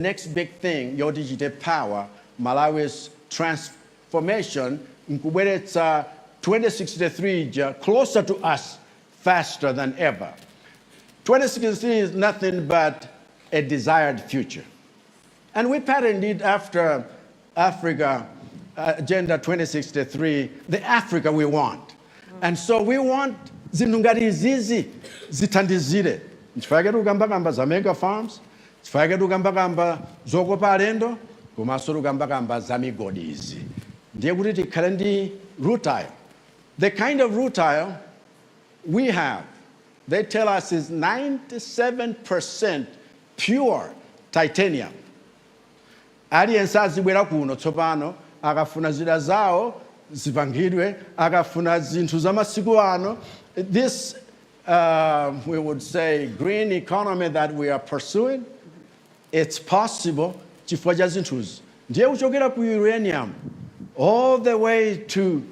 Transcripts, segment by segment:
next big thing, your digital power, Malawi's transformation, it's 2063 closer to us faster than ever. 2063 is nothing but a desired future. And we patterned it after Africa, Agenda 2063, the Africa we want. And so we want zinungari zizi zitandizire. Tifake tukambakamba za mega farms, tifake tukambakamba zokopa alendo, kumaso tukambakamba za migodi izi. Ndiye kuti tikhale ndi rutile. The kind of rutile we have, they tell us, is 97% pure titanium. Aliyense azibwera kuno tsopano akafuna zida zawo zipangidwe, akafuna zinthu za masiku ano. This, we would say, green economy that we are pursuing, it's possible chifukwa cha zinthuzi. Ndiye kuchokera ku uranium all the way to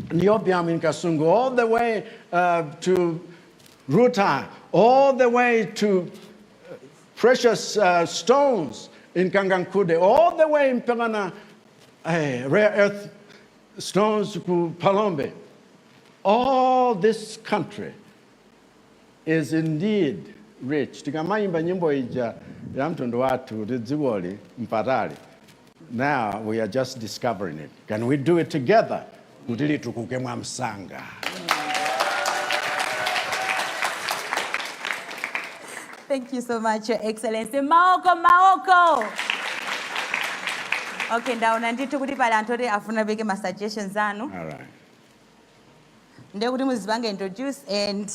niobium in Kasungu, all the way to rutile, all the way to precious stones in Kangankude, all the way in Pegana, rare earth stones to Palombe. All this country is indeed rich. Tikamayimba nyimbo ija ya mtundu watu lidziwoli mpatali. Now we are just discovering it. Can we do it together? Kutili tukuke mwa msanga. Thank you so much, Your Excellency. Maoko. Okay, ndaona ndithu kuti pali anthu oti afuna beke ma suggestions anu. All right. Ndiye kuti muzipange introduce and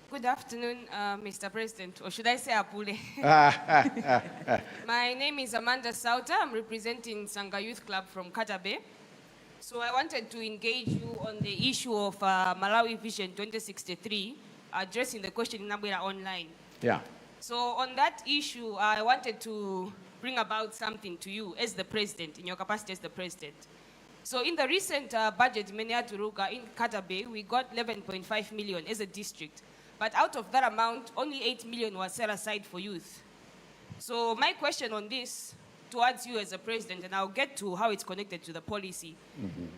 Good afternoon, Mr. President, or should I say Apule? My name is Amanda Sauter. I'm representing Sanga Youth Club from Katabe. So I wanted to engage you on the issue of Malawi Vision 2063, addressing the question in Nabwera online. Yeah. So on that issue, I wanted to bring about something to you as the president, in your capacity as the president. So in the recent budget, Meniaturuga in Katabe, we got 11.5 million as a district. But out of that amount, only 8 million was set aside for youth. So my question on this, towards you as a president, and I'll get to how it's connected to the policy,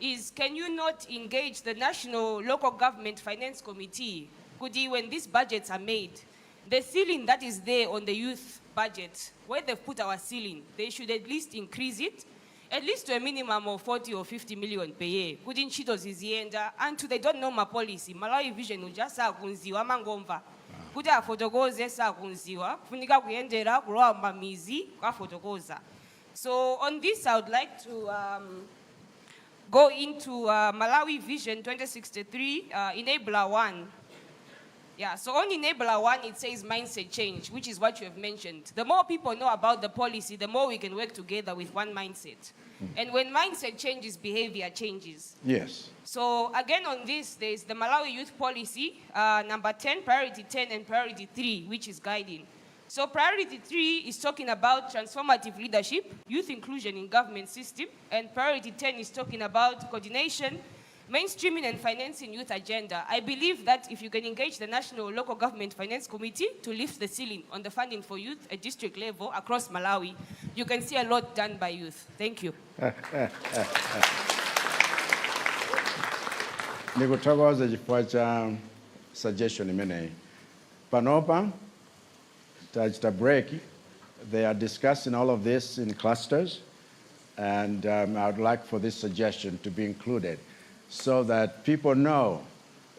is can you not engage the National Local Government Finance Committee, Kudi, when these budgets are made, the ceiling that is there on the youth budget, where they've put our ceiling, they should at least increase it, at least to a minimum of 40 or 50 million per year. Couldn't cheat us and they don't know my policy. Malawi Vision ujasa kunziwa mangomva. Kuda fotokoze sa kunziwa. Funika kuyendera kuroa mamizi kwa fotokoza. So on this, I would like to go into Malawi Vision 2063, Enabler 1. Yeah, so on Enabler 1, it says mindset change, which is what you have mentioned. The more people know about the policy, the more we can work together with one mindset. And when mindset changes, behavior changes. Yes. So again on this, there's the Malawi Youth Policy, number 10, priority 10, and priority 3, which is guiding. So priority 3 is talking about transformative leadership, youth inclusion in government system, and priority 10 is talking about coordination, mainstreaming and financing youth agenda. I believe that if you can engage the National Local Government Finance Committee to lift the ceiling on the funding for youth at district level across Malawi, you can see a lot done by youth. Thank you. Nikuthokoza chifukwa cha suggestion imeneyi. Panopa, tachita break. They are discussing all of this in clusters, and I would like for this suggestion to be included, so that people know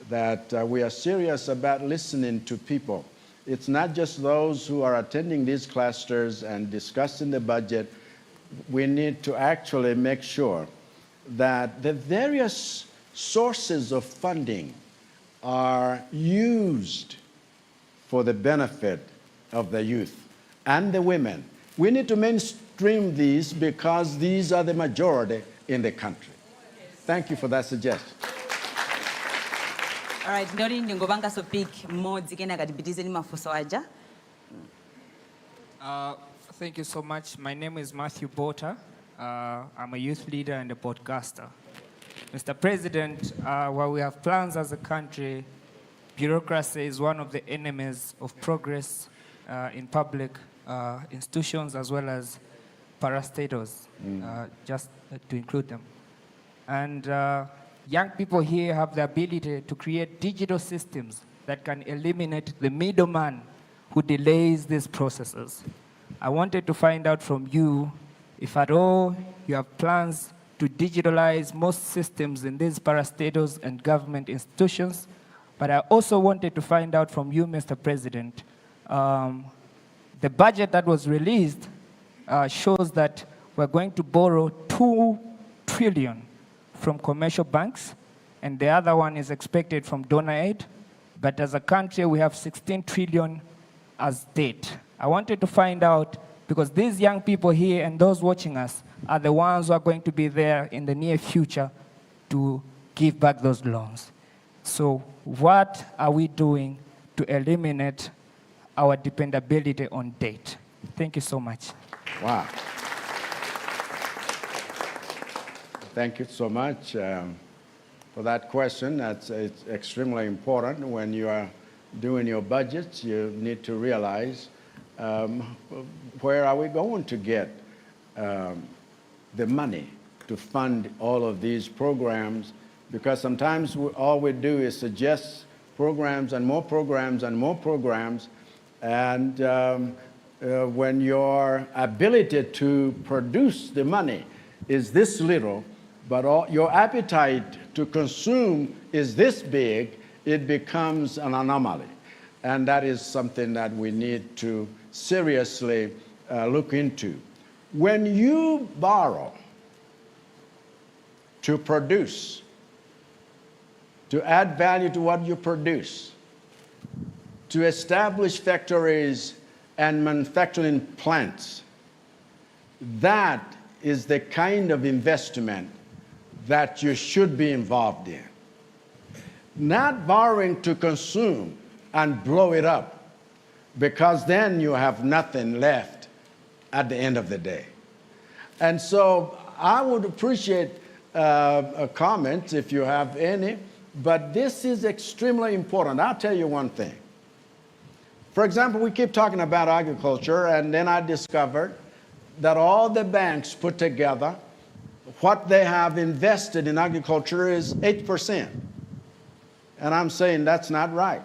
that we are serious about listening to people. It's not just those who are attending these clusters and discussing the budget. We need to actually make sure that the various sources of funding are used for the benefit of the youth and the women. We need to mainstream these because these are the majority in the country. Thank you for that suggestion. All right, Ndori ngobanga so pick more zikena kadibitize ni mafuso aja. Thank you so much. My name is Matthew Bota. I'm a youth leader and a podcaster. Mr. President, while we have plans as a country, bureaucracy is one of the enemies of progress in public institutions as well as parastatals, just to include them. And young people here have the ability to create digital systems that can eliminate the middleman who delays these processes. I wanted to find out from you if at all you have plans to digitalize most systems in these parastatals and government institutions. But I also wanted to find out from you, Mr. President, the budget that was released shows that we're going to borrow 2 trillion from commercial banks, and the other one is expected from donor aid. But as a country, we have 16 trillion as debt. I wanted to find out, because these young people here and those watching us are the ones who are going to be there in the near future to give back those loans. So what are we doing to eliminate our dependability on debt? Thank you so much. Wow. Thank you so much for that question. It's extremely important. When you are doing your budgets, you need to realize where are we going to get the money to fund all of these programs, because sometimes all we do is suggest programs and more programs and more programs, and when your ability to produce the money is this little, but your appetite to consume is this big, it becomes an anomaly. And that is something that we need to seriously look into. When you borrow to produce, to add value to what you produce, to establish factories and manufacturing plants, that is the kind of investment that you should be involved in. Not borrowing to consume and blow it up, because then you have nothing left at the end of the day. And so I would appreciate a comment if you have any, but this is extremely important. I'll tell you one thing. For example, we keep talking about agriculture, and then I discovered that all the banks put together, what they have invested in agriculture is 8%. And I'm saying that's not right.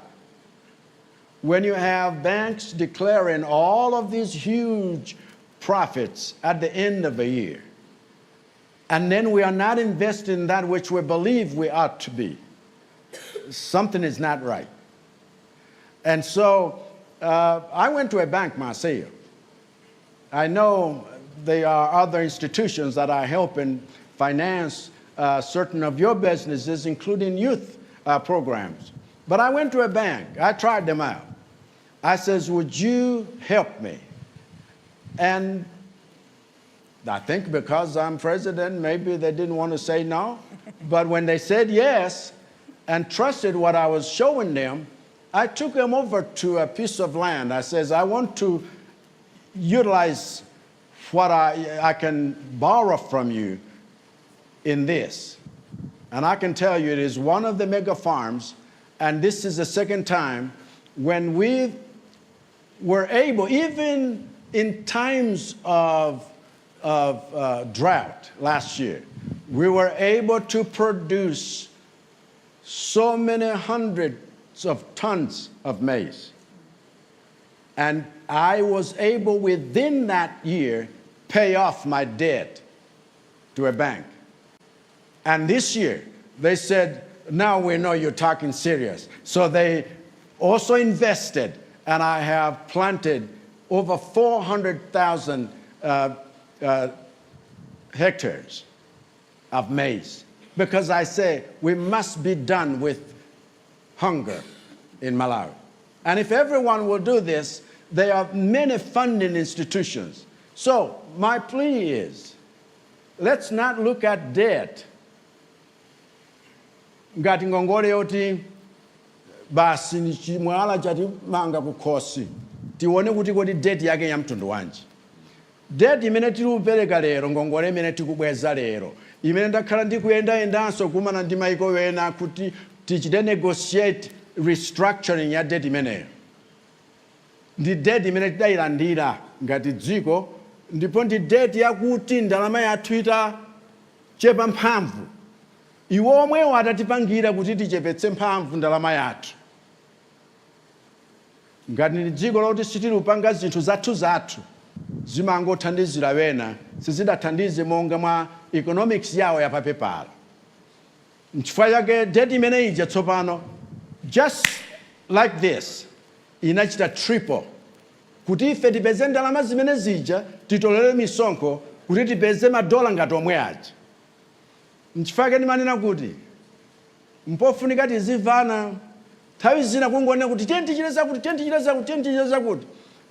When you have banks declaring all of these huge profits at the end of a year, and then we are not investing in that which we believe we ought to be, something is not right. And so I went to a bank myself. I know there are other institutions that are helping finance certain of your businesses, including youth programs. But I went to a bank. I tried them out. I says, would you help me? And I think because I'm president, maybe they didn't want to say no. But when they said yes and trusted what I was showing them, I took them over to a piece of land. I says, I want to utilize what I can borrow from you in this. And I can tell you it is one of the mega farms, and this is the second time when we were able, even in times of drought last year, we were able to produce so many hundreds of tons of maize. And I was able within that year pay off my debt to a bank. And this year, they said, now we know you're talking serious. So they also invested, and I have planted over 400,000 hectares of maize. Because I say we must be done with hunger in Malawi. And if everyone will do this, there are many funding institutions. So my plea is, let's not look at debt ngati ngongole yoti basi ni chimwala chati manga kukhosi tione kuti kodi debt yake ya mtundu wanji. Debt imene tiri kupereka lero, ngongole imene tikubweza lero, imene ndakhala ndikuyendayendanso kumana ndi maiko ena kuti tichite negotiate restructuring ya debt imeneyo. Ndi debt imene tidayilandira ngati dziko, ndipo ndi debt yakuti ndalama yathu itachepa mphamvu. Iwo omwewo atatipangira kuti tichepetse mphamvu ndalama yathu. Ngati ndi dziko loti sitilupanga zinthu zathu zimangothandizira wena, sizidathandize monga mwa economics yawo ya papepala. N'chifukwa chake debt imene ija tsopano, just like this, inachita triple. Kuti ife tipeze ndalama zimene zija, titolere misonkho, kuti tipeze madola ngati omwe aja. N'chifukwa chake ndimanena kuti, mpofunika tizimvana, nthawi zina kungonena kuti tichita kuti,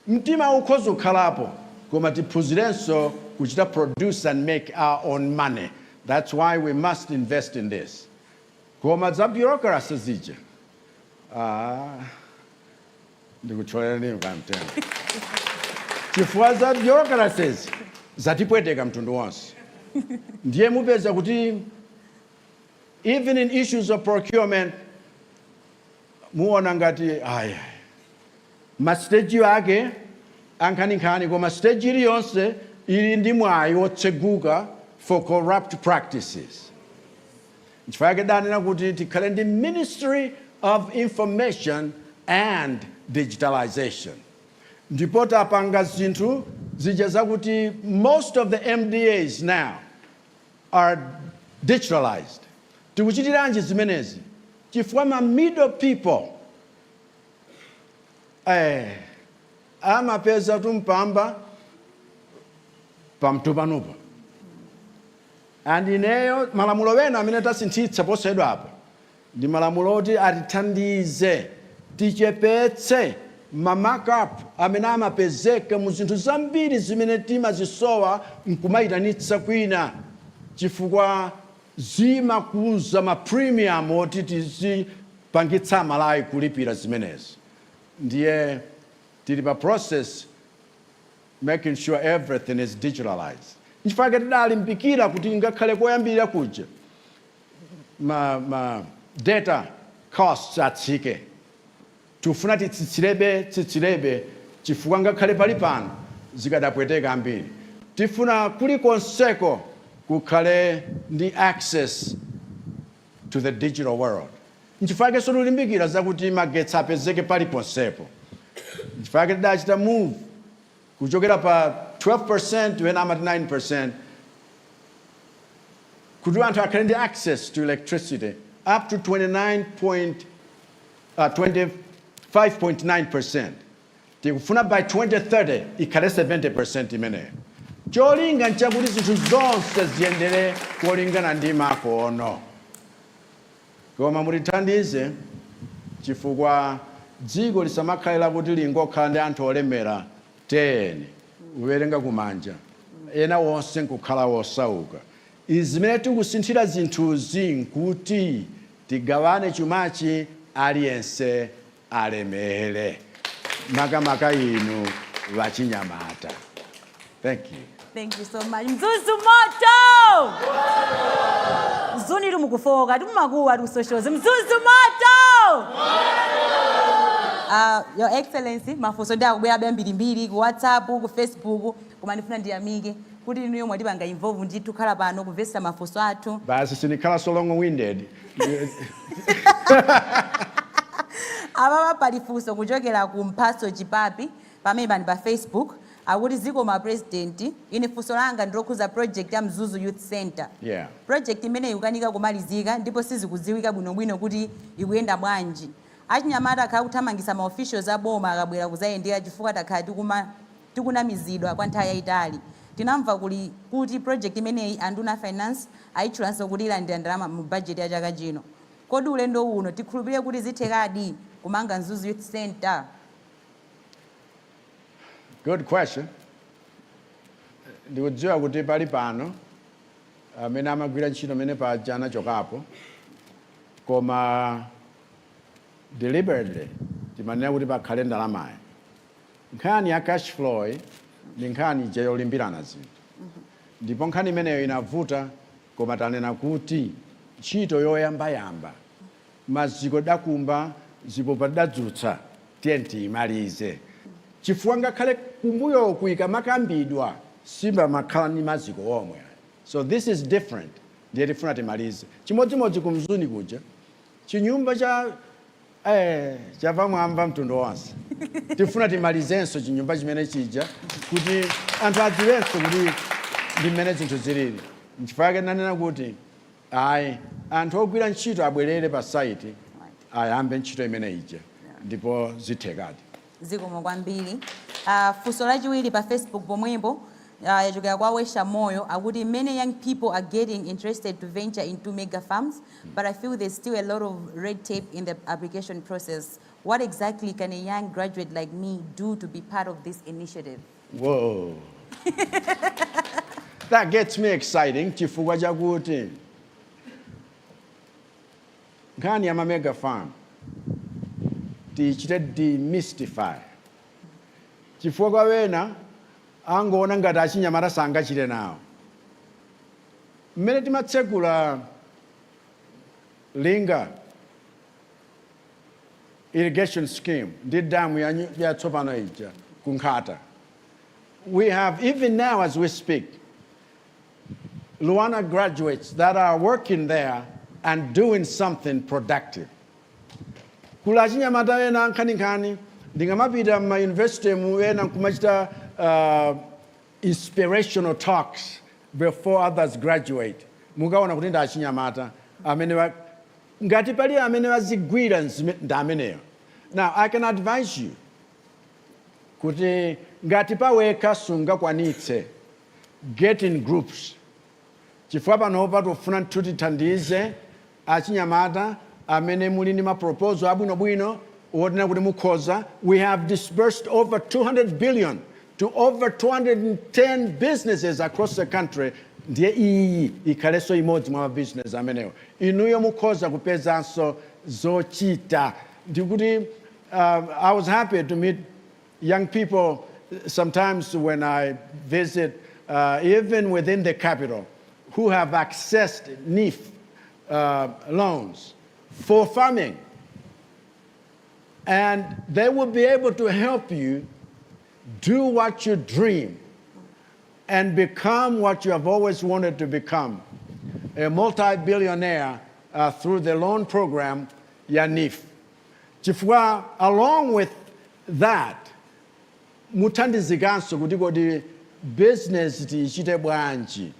mtima ukhoza kukhalapo, koma tiphunzirenso kuchita produce and make our own money. That's why we must invest in this. Koma za bureaucracy zija, ndikutholera nini kamtena. Chifukwa za bureaucracies zatipweteka mtundu wonse. Ndiye mupeza kuti even in issues of procurement, muona ngati mastage ake ankhanikhani, koma stage iliyonse ili ndi mwayi wotseguka for corrupt practices. N'chifukwa chake danena kuti tikhale ndi Ministry of Information and Digitalization. Ndipo tapanga zinthu zija zakuti most of the MDAs now are digitalized. Tikuchitiranji zimenezi? Chifukwa ma middle people amapeza tumpamba pamtupanupa. And ineyo malamulo wena amene tasinthitsa posayidwa apa ndi malamulo oti atithandize tichepetse markup amene amapezeka mu zinthu zambiri zimene timazisowa nkumayitanitsa kwina, chifukwa zimakuza ma premium oti tizipangitsa malayi kulipira zimenezi. Ndiye tili pa process making sure everything is digitalized. N'chifukwa chake tidalimbikira kuti ngakhale koyambirira kuja ma data costs atsike. Tufuna tsitsilebe chifukwa ngakhale pali pano zikadapweteka ambiri. Tifuna kulikonseko kukhale ndi access to the digital world. N'chifukwa chake tikulimbikira zakuti magetsi apezeke paliponsepo. N'chifukwa chake tidachita move kuchokera pa 12% to 9%, kuti anthu akhale ndi access to electricity up to 25.9%. Tikufuna by 2030 ikhale 70% imeneyo. Cholinga nchakuti zinthu zonse ziyendere kolingana ndi makono. Koma mutithandize chifukwa dziko lisamakhalira kuti lingokhala ndi anthu olemera 10 uwerenga kumanja, ena wonse nkukhala wosauka. Izimene tikusinthira zinthuzi nkuti tigawane chumachi aliyense alemere. Makamaka inu wachinyamata. Thank you. Thank you so much. Mzuzu moto! Zuni mukufoka, timumakuwa tusoshoze. Mzuzu moto! Your Excellency, mafunso ndi akubwera mbirimbiri ku WhatsApp, ku Facebook, koma ndifuna ndiyamike kuti niyo mwatipanga involve ndi tukhala pano kuvesa mafunso athu. Basi sinikhala so long-winded. Ababa palifunso kuchokera ku Mphaso Chipapi pamene bani pa Facebook akuti ziko ma president ine funso langa ndilokhuza project ya Mzuzu Youth Center. Yeah. Project imene ikukanika kumalizika ndipo sizikudziwika bwinobwino kuti ikuyenda bwanji. Achinyamata akhala kuthamangisa ma officials aboma akabwera kuzayendera chifukwa takhala tikunamizidwa kwa nthawi yayitali. Tinamva kuti project imeneyi anduna finance ayitchulanso kuti ilandira ndalama mu budget ya chaka chino. Kodi ulendo uno tikhulupirire kuti zithekadi kumanga Mzuzu Youth Center? Good question. Ndikudziwa kuti pali pano amene amagwira ntchito amene paja anachokapo, koma deliberately timanena kuti pakhale ndalamayi. Nkhani ya cash flow ndi nkhani yolimbirana zinthu. Ndipo nkhani imeneyo inavuta, koma tanena kuti ntchito yoyamba maziko dakumba zipopa tidadzutsa tiyenti imalize chifukwa ngakhale kumbuyo kuyika makambidwa simba makhala ni maziko omwe. So this is different. Ndiye tifuna timalize chimodzimodzi ku Mzuni kuja chinyumba cha pamwamba mtundu wonse tifuna timalizenso chinyumba chimene chija kuti anthu adziwenso kuti ndi mmene zinthu zilili. N'chifukwa chake nanena kuti ayi anthu ogwira ntchito abwerere pa site ayambe ntchito imene ija ndipo zithekadi. Zikomo kwambiri. Funso lachiwiri pa Facebook pomwepo yachokera kwa Wesha Moyo akuti many young people are getting interested to venture into mega farms, but I feel there's still a lot of red tape in the application process. What exactly can a young graduate like me do to be part of this initiative? Whoa. That gets me exciting. Chifukwa chakuti nkhani ya mega farm tichite demystify. Chifukwa wena angoona ngati achinyamata sangachite nawo. Mmene timatsekula linga irrigation scheme ndi damu ya tsopano ija kunkhata. We have, even now as we speak, Luana graduates that are working there and doing something productive. Kula chinyamata ena nkhani ndingamapita ma university mu ena kumachita inspirational talks before others graduate. Mukaona kuti ndachinyamata amene ngati pali amene wazigwira ndameneyo. Now I can advise you kuti ngati paweka sungakwanitse get in groups. Chifukwa panopa tofuna tutithandize achinyamata amene muli ndi ma proposal abwinobwino wotena kuti mukhoza. We have disbursed over 200 billion to over 210 businesses across the country. Ndiye iyi ikhaleso imodzi mwa business amenewo. Inuyo mukhoza kupezanso zochita. Ndikuti I was happy to meet young people sometimes when I visit, even within the capital, who have accessed NIF loans for farming. And they will be able to help you do what you dream and become what you have always wanted to become, a multi-billionaire through the loan program, NIF. Chifukwa, along with that, mutandizikanso kuti kodi business tichite bwanji.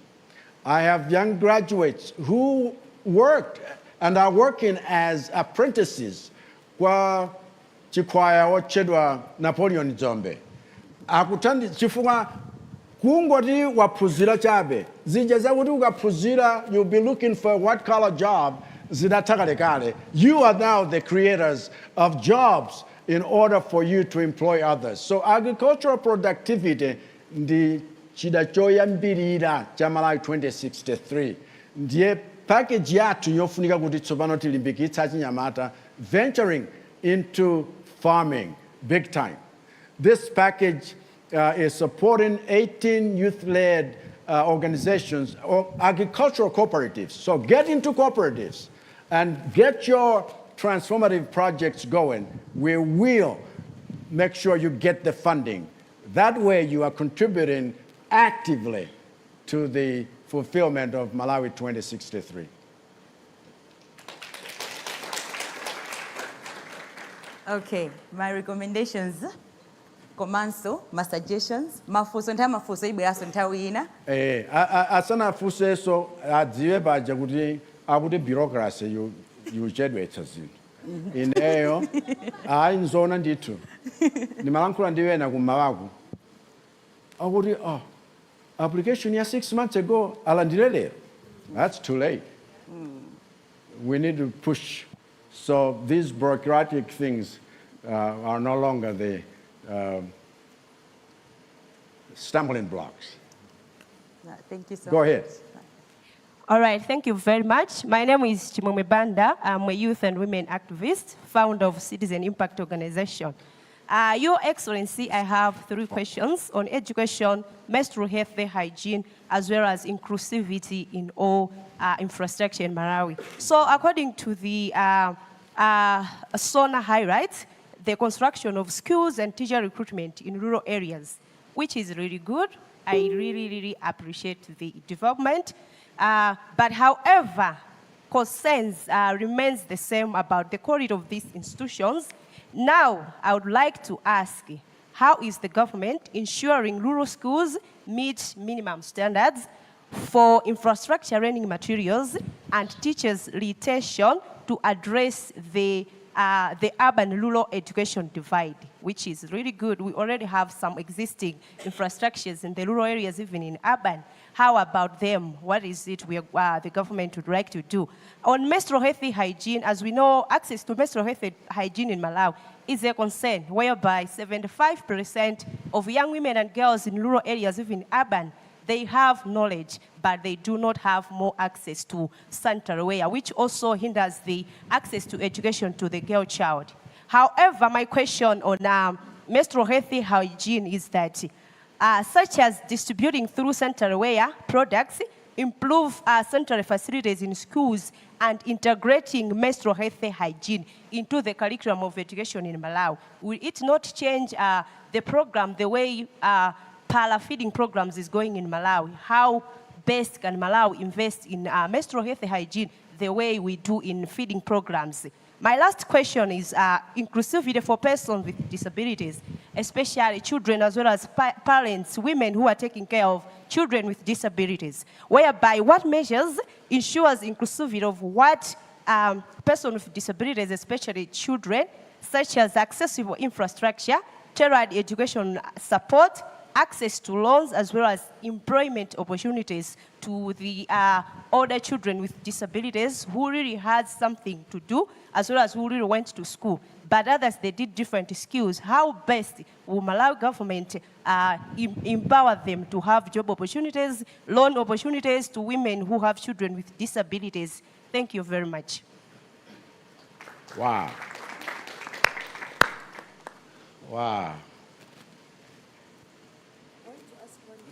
I have young graduates who worked and are working as apprentices kwa chikwaya wotchedwa Napoleon Dzombe. Chifukwa kungoti waphunzira chabe zija zakuti ukaphunzira you'll be looking for a white collar job zidatakale. You are now the creators of jobs in order for you to employ others. So agricultural productivity ndi chida choyambirira cha Malawi 2063. Ndiye package yathu yofunika kuti tsopano tilimbikitsa achinyamata venturing into farming big time. This package is supporting 18 youth-led organizations or agricultural cooperatives. So get into cooperatives and get your transformative projects going. We will make sure you get the funding. That way you are contributing actively to the fulfillment of Malawi 2063. Okay, my recommendations, komanso, my suggestions, mafuso nthawi mafuso ibweraso nthawi ina. Asana fuseso adziwe baja kuti akuti bureaucracy yuchedwetsa zinthu. Ineyo hayi nzona ndithu. Nimalankhula ndiwena kummawaku. Akuti application ya 6 months ago alandirelera. That's too late. We need to push. So these bureaucratic things are no longer the stumbling blocks. Thank you so much. Go ahead. All right, thank you very much. My name is Chimwemwe Banda. I'm a youth and women activist, founder of Citizen Impact Organization. Your Excellency, I have 3 questions on education, menstrual health and hygiene, as well as inclusivity in all infrastructure in Malawi. So according to the SONA highlights the construction of schools and teacher recruitment in rural areas, which is really good. I really appreciate the development. But however, concerns remains the same about the quality of these institutions. Now, I would like to ask, how is the government ensuring rural schools meet minimum standards for infrastructure, learning materials, and teachers' retention to address the urban-rural education divide, which is really good. We already have some existing infrastructures in the rural areas, even in urban. How about them? What is it the government would like to do? On menstrual health hygiene, as we know, access to menstrual health hygiene in Malawi is a concern, whereby 75% of young women and girls in rural areas, even urban, they have knowledge, but they do not have more access to sanitary wear, which also hinders the access to education to the girl child. However, my question on menstrual health hygiene is that, such as distributing through sanitary wear products, improve sanitary facilities in schools, and integrating menstrual health hygiene into the curriculum of education in Malawi, will it not change the program, the way para-feeding programs is going in Malawi? How best can Malawi invest in menstrual health hygiene the way we do in feeding programs? My last question is inclusivity for persons with disabilities, especially children as well as parents, women who are taking care of children with disabilities, whereby what measures ensures inclusivity of what persons with disabilities, especially children, such as accessible infrastructure, tailored education support, access to loans, as well as employment opportunities to the older children with disabilities who really had something to do, as well as who really went to school. But others, they did different skills. How best will Malawi government empower them to have job opportunities, loan opportunities to women who have children with disabilities? Thank you very much. Wow. Wow.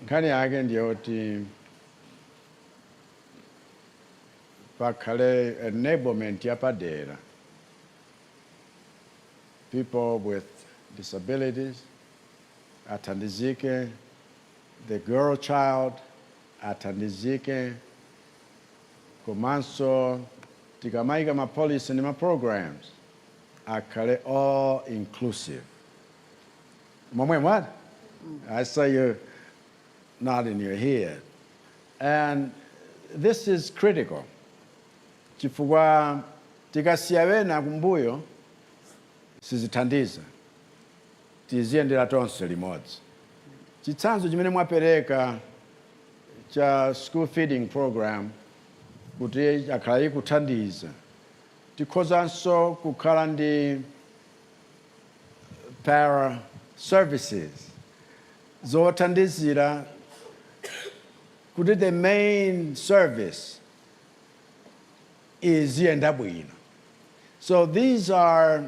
Nkhani yake ndiyoti pakhale enablement yapadera. People with disabilities athandizike, the girl child athandizike, komanso tikamaika ma policy and ma programs akhale all inclusive. Momwe what? I saw you nodding your head. And this is critical. Chifukwa tikasiyawena kumbuyo sizithandiza. Tiziyendera tonse limodzi. Chitsanzo chimene mwapereka cha school feeding program kuti akhala ikuthandiza. Tikhozanso kukhala ndi para services zothandizira kuti the main service is yenda bwino. So these are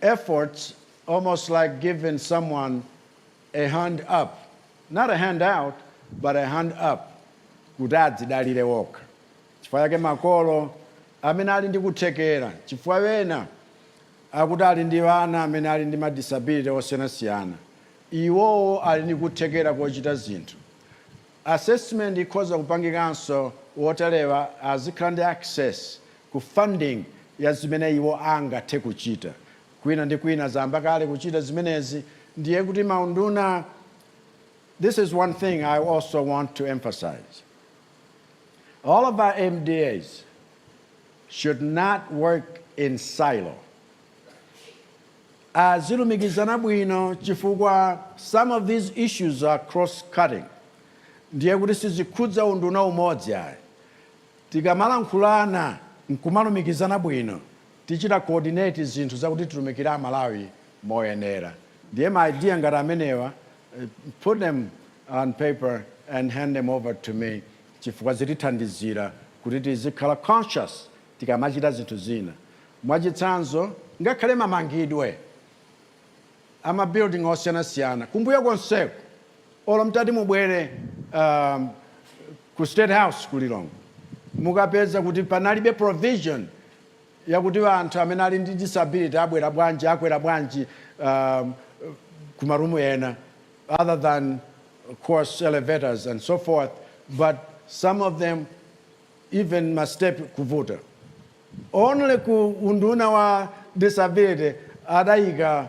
efforts almost like giving someone a hand up. Not a hand out, but a hand up. Kuti adzidalire wokha. Chifukwa yake makolo amene ali ndi kuthekera. Chifukwa wena akuti ali ndi vana amene ali ndi madisability osiyanasiyana. Iwowo ali ndi kuthekera kochita zinthu. Assessment ikhoza kupangikanso wotalewa azikhala ndi access ku funding ya zimene iwo angathe kuchita. Kwina ndi kwina zamba kale kuchita zimenezi ndiye kuti maunduna. This is one thing I also want to emphasize. All of our MDAs should not work in silo. Azilumikizana bwino chifukwa some of these issues are cross-cutting. Ndiye kuti sizikhudza unduna umodzi ayi. Tikamalankhulana nkumalumikizana bwino. Tichita coordinate zinthu zakuti tilumikira Amalawi moyenera. Ndiye my idea ngati amenewa, put them on paper and hand them over to me. Chifukwa zitithandizira kuti tizikhala conscious tikamachita zinthu zina. Mwachitsanzo ngakhale mamangidwe ama building osiyanasiyana kumbuyo konseko olo mtati mubwere ku State House kulilongo mukapeza kuti panalibe provision yakuti anthu amene ali ndi disability abwera bwanji akwera bwanji kumarumu ena, other than, of course, elevators and so forth, but some of them even must step kuvuta. Only ku unduna wa disability adayika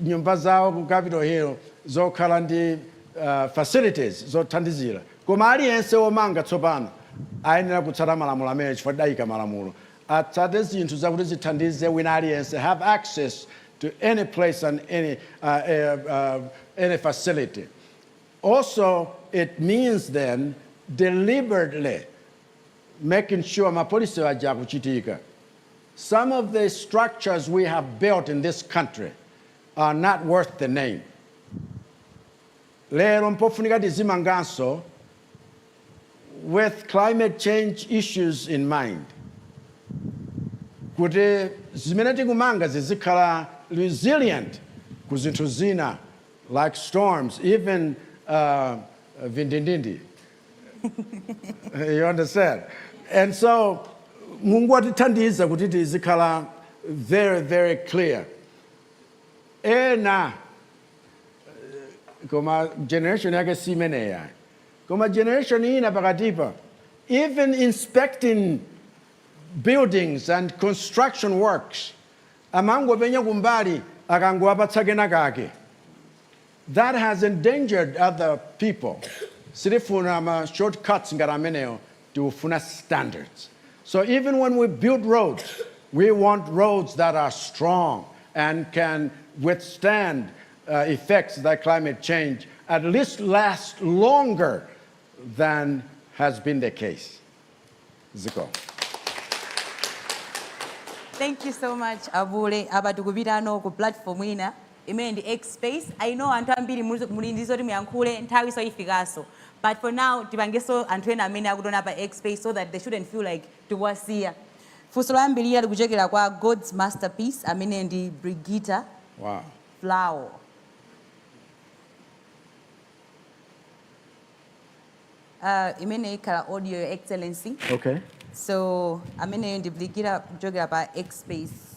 nyumba zawo ku Capitol Hill zokhala ndi facilities zothandizira. Koma aliyense womanga tsopano ayenera kutsata malamulo amene chifukwa adayika malamulo. Atsate zinthu zakuti zithandize wina aliyense have access to any place and any facility. Also, it means then deliberately making sure mapolisi aja kuchitika. Some of the structures we have built in this country are not worth the name. Lero mpofunika tizimanganso with climate change issues in mind. Kuti zimene tikumanga zizikhala resilient ku zinthu zina like storms, even vindindindi. You understand? And so Mungu atithandiza kuti tizikhala very, very clear. Ena koma generation yake si imeneya. Koma generation ina pakatipa, even inspecting buildings and construction works, amangopenya kumbali akangowapatsa kena kake. That has endangered other people. Sirifuna shortcuts ngati ameneyo tiufuna standards. So even when we build roads, we want roads that are strong and can withstand effects of climate change, at least last longer than has been the case. Ziko. Thank you so much, Abule. Abatukupita no ku platform ina. Imene ndi X space. I know anthu ambiri muli ndizo ti muyankhule nthawi so ifikaso. But for now, tipangeso anthu ena amene akutona pa X space so that they shouldn't feel like tiwasiya. Funso loyambirira likuchokera kwa God's Masterpiece amene ndi Brigita. Wow. Flower. Imene ikhala audio, Your Excellency. Okay. So amene ndi Brigita kuchokera pa X space.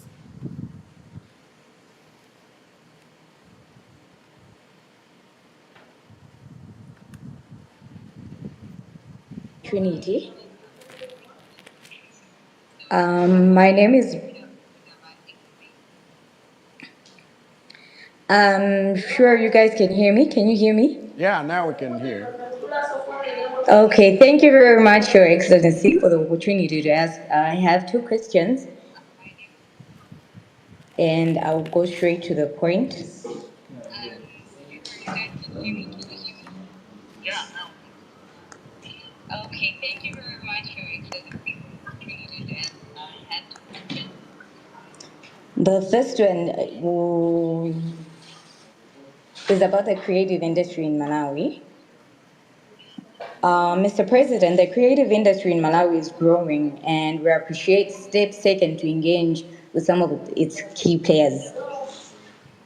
Trinity. My name is. I'm sure you guys can hear me. Can you hear me? Yeah, now we can hear. Okay, thank you very much, Your Excellency, for the opportunity to ask. I have two questions, and I'll go straight to the point. Okay, thank you very much, Your Excellency, for the opportunity to ask. I have two questions. The first one is about the creative industry in Malawi. Mr. President, the creative industry in Malawi is growing, and we appreciate steps taken to engage with some of its key players.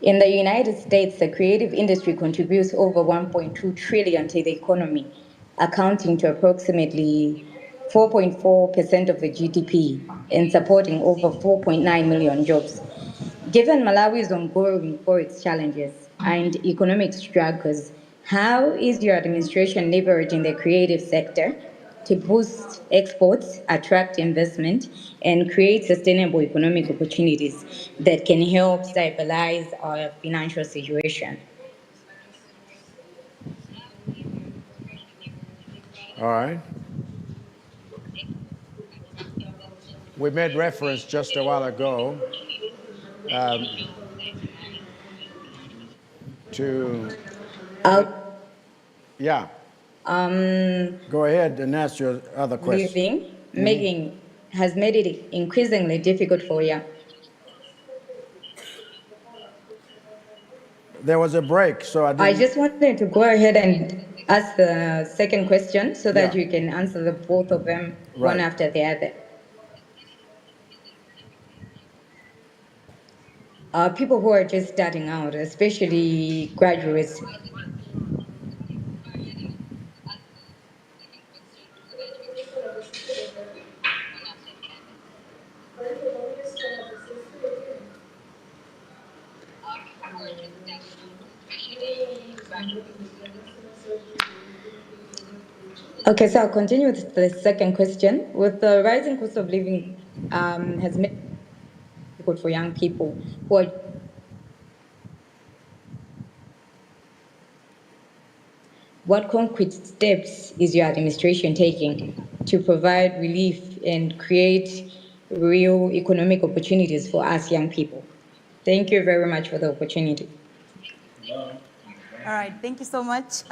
In the United States, the creative industry contributes over 1.2 trillion to the economy, accounting to approximately 4.4% of the GDP and supporting over 4.9 million jobs. Given Malawi's ongoing forex challenges and economic struggles, how is your administration leveraging the creative sector to boost exports, attract investment, and create sustainable economic opportunities that can help stabilize our financial situation? All right. We made reference just a while ago to, yeah. Go ahead and ask your other question. Living has made it increasingly difficult for you. There was a break, so I just wanted to go ahead and ask the second question so that you can answer the both of them one after the other. People who are just starting out, especially graduates. Okay, so I'll continue with the second question. With the rising cost of living has made it difficult for young people who are. What concrete steps is your administration taking to provide relief and create real economic opportunities for us young people? Thank you very much for the opportunity. All right, thank you so much.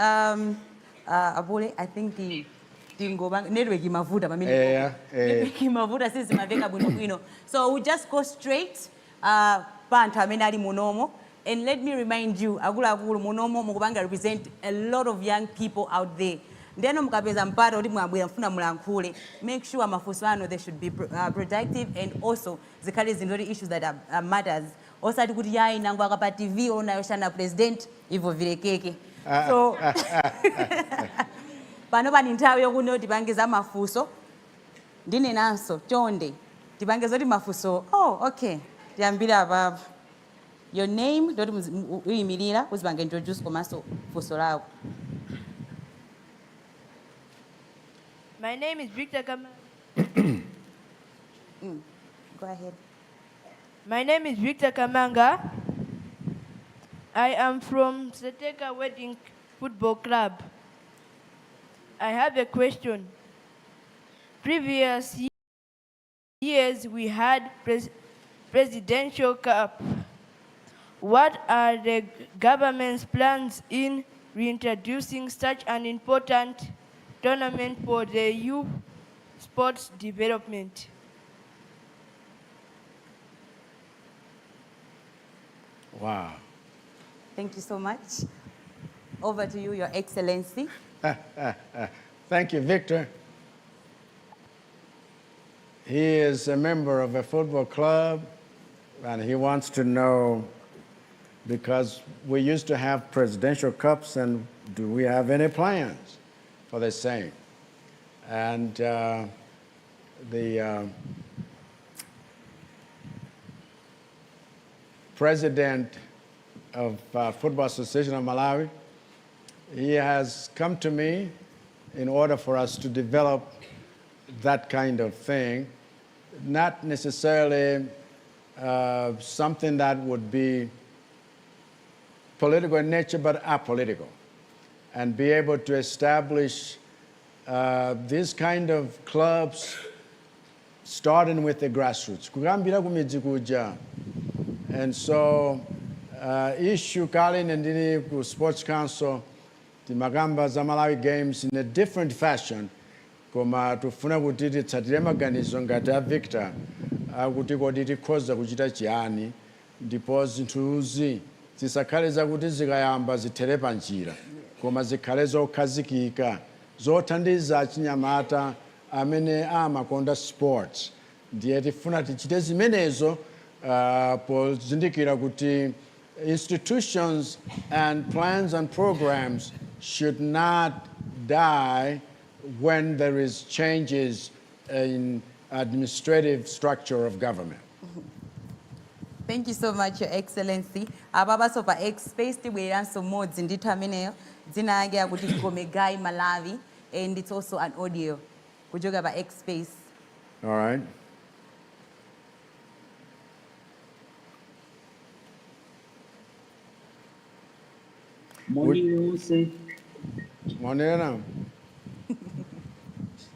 Abule, I think network imavuta network imavuta sisi maveka bwino. So we just go straight panthu amene ali munomo. And let me remind you, agulu munomo mukubanga represent a lot of young people out there. Ndeno mukapeza mpata kuti mwabwera mfuna mulankhule, make sure mafunso anu they should be productive and also zikhale zindori issues that are matters. Osati kuti yayi nangu akapa TV ona yoshana president ivo vilekeke. So pano pani nthawi yokuti tipangiza mafunso. Ndine nanso chonde tipangiza kuti mafunso. Oh, okay. Tiyambira apapo. Your name, doti uyimirira uzibanga introduce komanso funso lako. My name is Victor Kamanga. Go ahead. My name is Victor Kamanga. I am from Seteka Wedding Football Club. I have a question. Previous years we had presidential cup. What are the government's plans in reintroducing such an important tournament for the youth sports development? Wow. Thank you so much. Over to you, Your Excellency. Thank you, Victor. He is a member of a football club, and he wants to know, because we used to have presidential cups, and do we have any plans for the same? And the president of Football Association of Malawi, he has come to me in order for us to develop that kind of thing, not necessarily something that would be political in nature, but apolitical, and be able to establish these kind of clubs, starting with the grassroots. And so, issue Kalin and the Sports Council, the Magamba Zamalawi Games in a different fashion, koma tufuna kuti titsatire maganizo ngati a Victor kuti kodi tikhoza kuchita chiyani ndipo zinthuzi zisakhale zakuti zikayamba zithere panjira koma zikhale zokhazikika zothandiza achinyamata amene amakonda sports. Ndiye tifuna tichite zimenezo pozindikira kuti institutions and plans and programs should not die when there is changes in administrative structure of government. Thank you so much, Your Excellency. Ababa sopa X-Space tibwera so more zindithu ameneyo dzina ake akuti Gomegai Malawi, and it's also an audio kujoga ba X-Space. All right. Morning, say. Morning.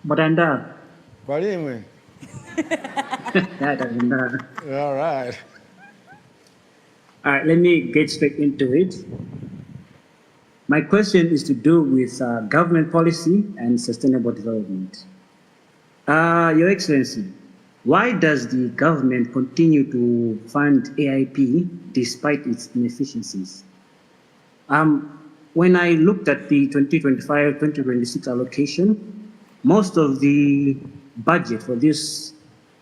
Madanda. Kwalimwe. All right. All right, let me get straight into it. My question is to do with government policy and sustainable development. Your Excellency, why does the government continue to fund AIP despite its inefficiencies? When I looked at the 2025-2026 allocation, most of the budget for this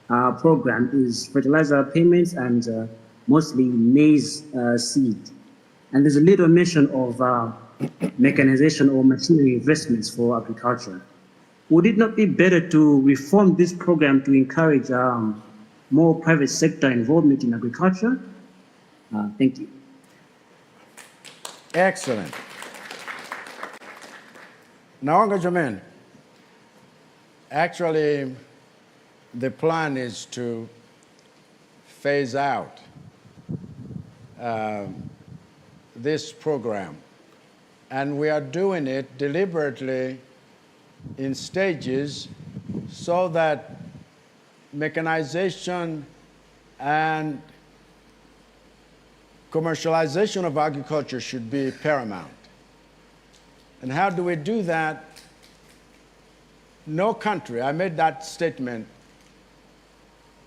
program is fertilizer payments and mostly maize seed. And there's a little mention of mechanization or machinery investments for agriculture. Would it not be better to reform this program to encourage more private sector involvement in agriculture? Thank you. Excellent. Nawanga Jamin, actually, the plan is to phase out this program. And we are doing it deliberately in stages so that mechanization and commercialization of agriculture should be paramount. And how do we do that? No country, I made that statement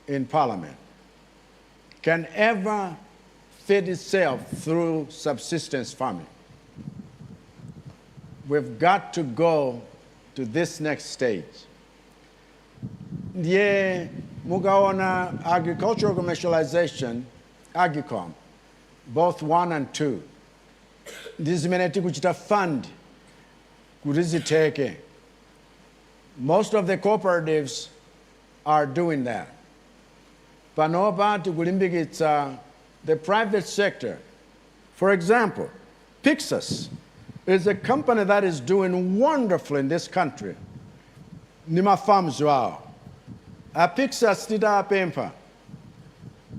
in Parliament, can ever feed itself through subsistence farming. We've got to go to this next stage. Ndiye mugaona agricultural commercialization, Agricom, both 1 and 2. Ndizimene tikuchita fund kuti ziteke. Most of the cooperatives are doing that. Panopa tikulimbikitsa the private sector. For example, Pixus is a company that is doing wonderful in this country. Nima farms wao. A Pixus tita pempa.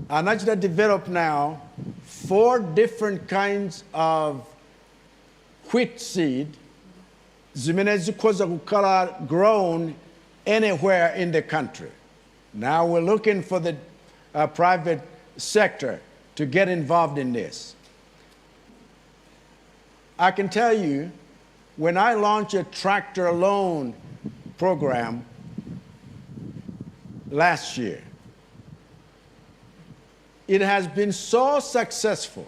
Anachita develop now 4 different kinds of wheat seed zimene zikhoza kukhala grown anywhere in the country. Now we're looking for the private sector to get involved in this. I can tell you, when I launched a tractor loan program last year, it has been so successful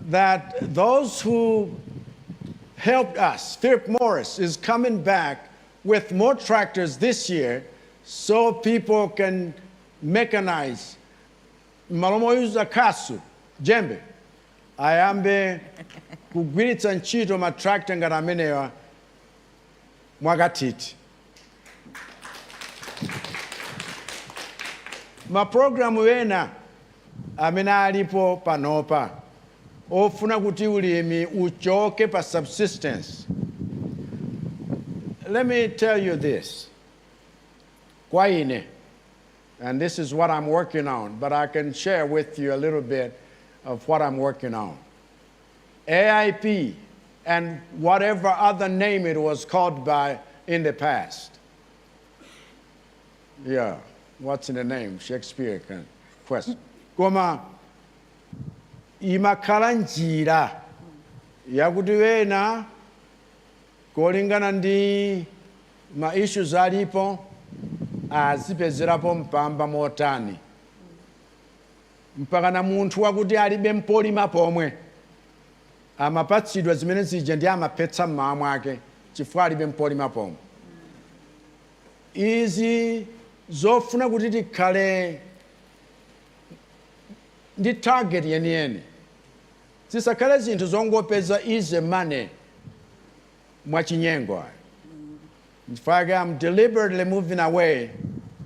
that those who helped us, Philip Morris is coming back with more tractors this year so people can mechanize. Malomoyuza kasu, jembe. Ayambe kugwiritsa ntchito matractor ngati amenewa mwakathithi. Maprogramu ena amene alipo panopa ofuna kuti ulimi uchoke pa subsistence. Let me tell you this. Kwa ine, and this is what I'm working on, but I can share with you a little bit of what I'm working on. AIP and whatever other name it was called by in the past. Yeah, what's in the name? Shakespeare can question. Koma imakhala njira yakuti wena kolingana ndi ma issues alipo azipezerapo mpamba motani mpaka na munthu wakuti alibe mpolima pomwe amapatsidwa zimene zija ndi amaphetsa mmawa mwake chifukwa alibe mpolima pomwe. Izi zofuna kuti tikhale ndi target yeniyeni zisakhale zinthu zongopeza easy money mwachinyengo. In fact, I'm deliberately moving away.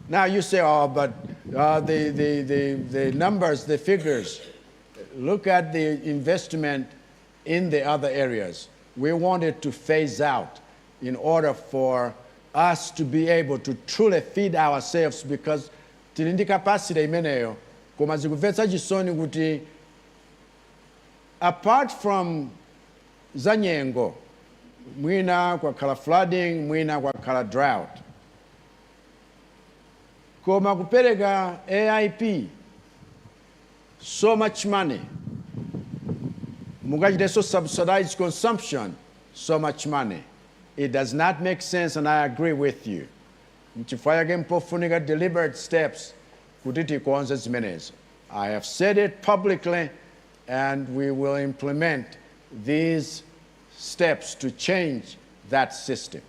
Now you say, oh, but the numbers, the figures, look at the investment in the other areas. We wanted to phase out in order for us to be able to truly feed ourselves, because tili ndi capacity imeneyo koma zikumvetsa chisoni kuti apart from zanyengo, mwina kwakhala flooding, mwina kwakhala drought, koma kupereka AIP so much money, mukachiteso subsidized consumption so much money, it does not make sense, and I agree with you. N'chifukwa chake mpofunika deliberate steps kuti tikonze zimenezo. I have said it publicly, and we will implement these steps to change that system.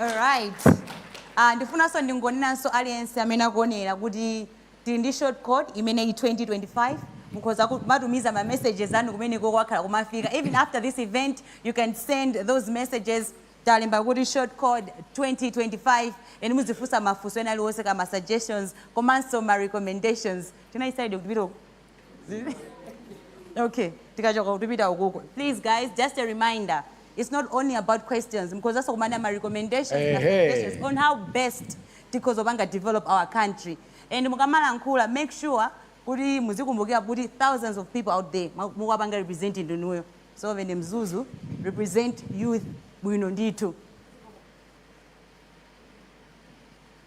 All right. Ndifunanso ndingoninanso aliyense amene akuonera kuti tili ndi short code imene i 2025 mukhoza kumatumiza ma messages anu kumene kwakhala kumafika. Even after this event, you can send those messages talemba kuti short code 2025 and muzifunsa mafunso ena aliwonse kama suggestions komanso ma recommendations. Tinayisayide kuti biro Okay, tikachoka kutipita ukuko. Please guys, just a reminder. It's not only about questions because that's what my recommendations on how best because of develop our country. And mukamala nkula, make sure kuti muzikumbukira kuti thousands of people out there mukwapanga representing Ndunuyo. So when Mzuzu represent youth bwino ndithu.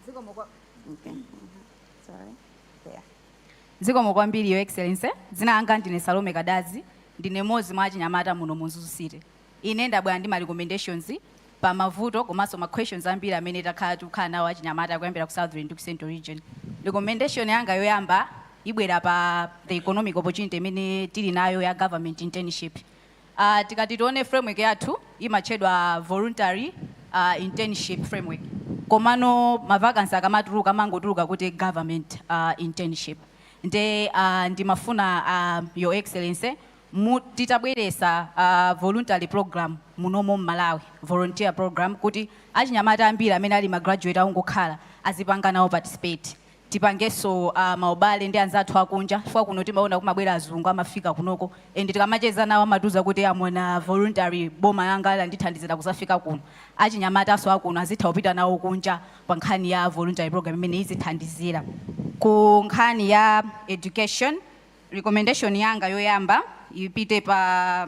Okay. Sorry. There. Zikomo kwambiri Your Excellency, zina anga ndine Salome Kadazi, ndine mozi mwa Chinyamata muno Mzuzu City. Ine ndabwera ndi ma recommendations pa mavuto komanso ma questions ambiri amene takhala tikukhala nawo Chinyamata kuyambira ku Southern ndi ku Central Region. Recommendation yanga yoyamba ibwera pa the economic opportunity imene tili nayo ya government internship. Tikati tione framework yathu imachedwa voluntary internship framework. Komano mavakansi akamatuluka mangotuluka kuti government internship. Ndimafuna Your Excellency titabweresa voluntary program munomo Malawi, volunteer program kuti achinyamata ambiri amene ali ma graduate aungokhala azipanga nawo participate. Tipangeso maubale ndi anzathu akunja chifukwa kuno timaona kumabwera azungu amafika kunoko and tikamacheza nawo amatuza kuti amona voluntary boma yanga ala ndithandizira kusafika kuno achinyamata aso akuno azitha kupita nawo kunja pa nkhani ya voluntary program imene izithandizira ku nkhani ya education. Recommendation yanga yoyamba ipite pa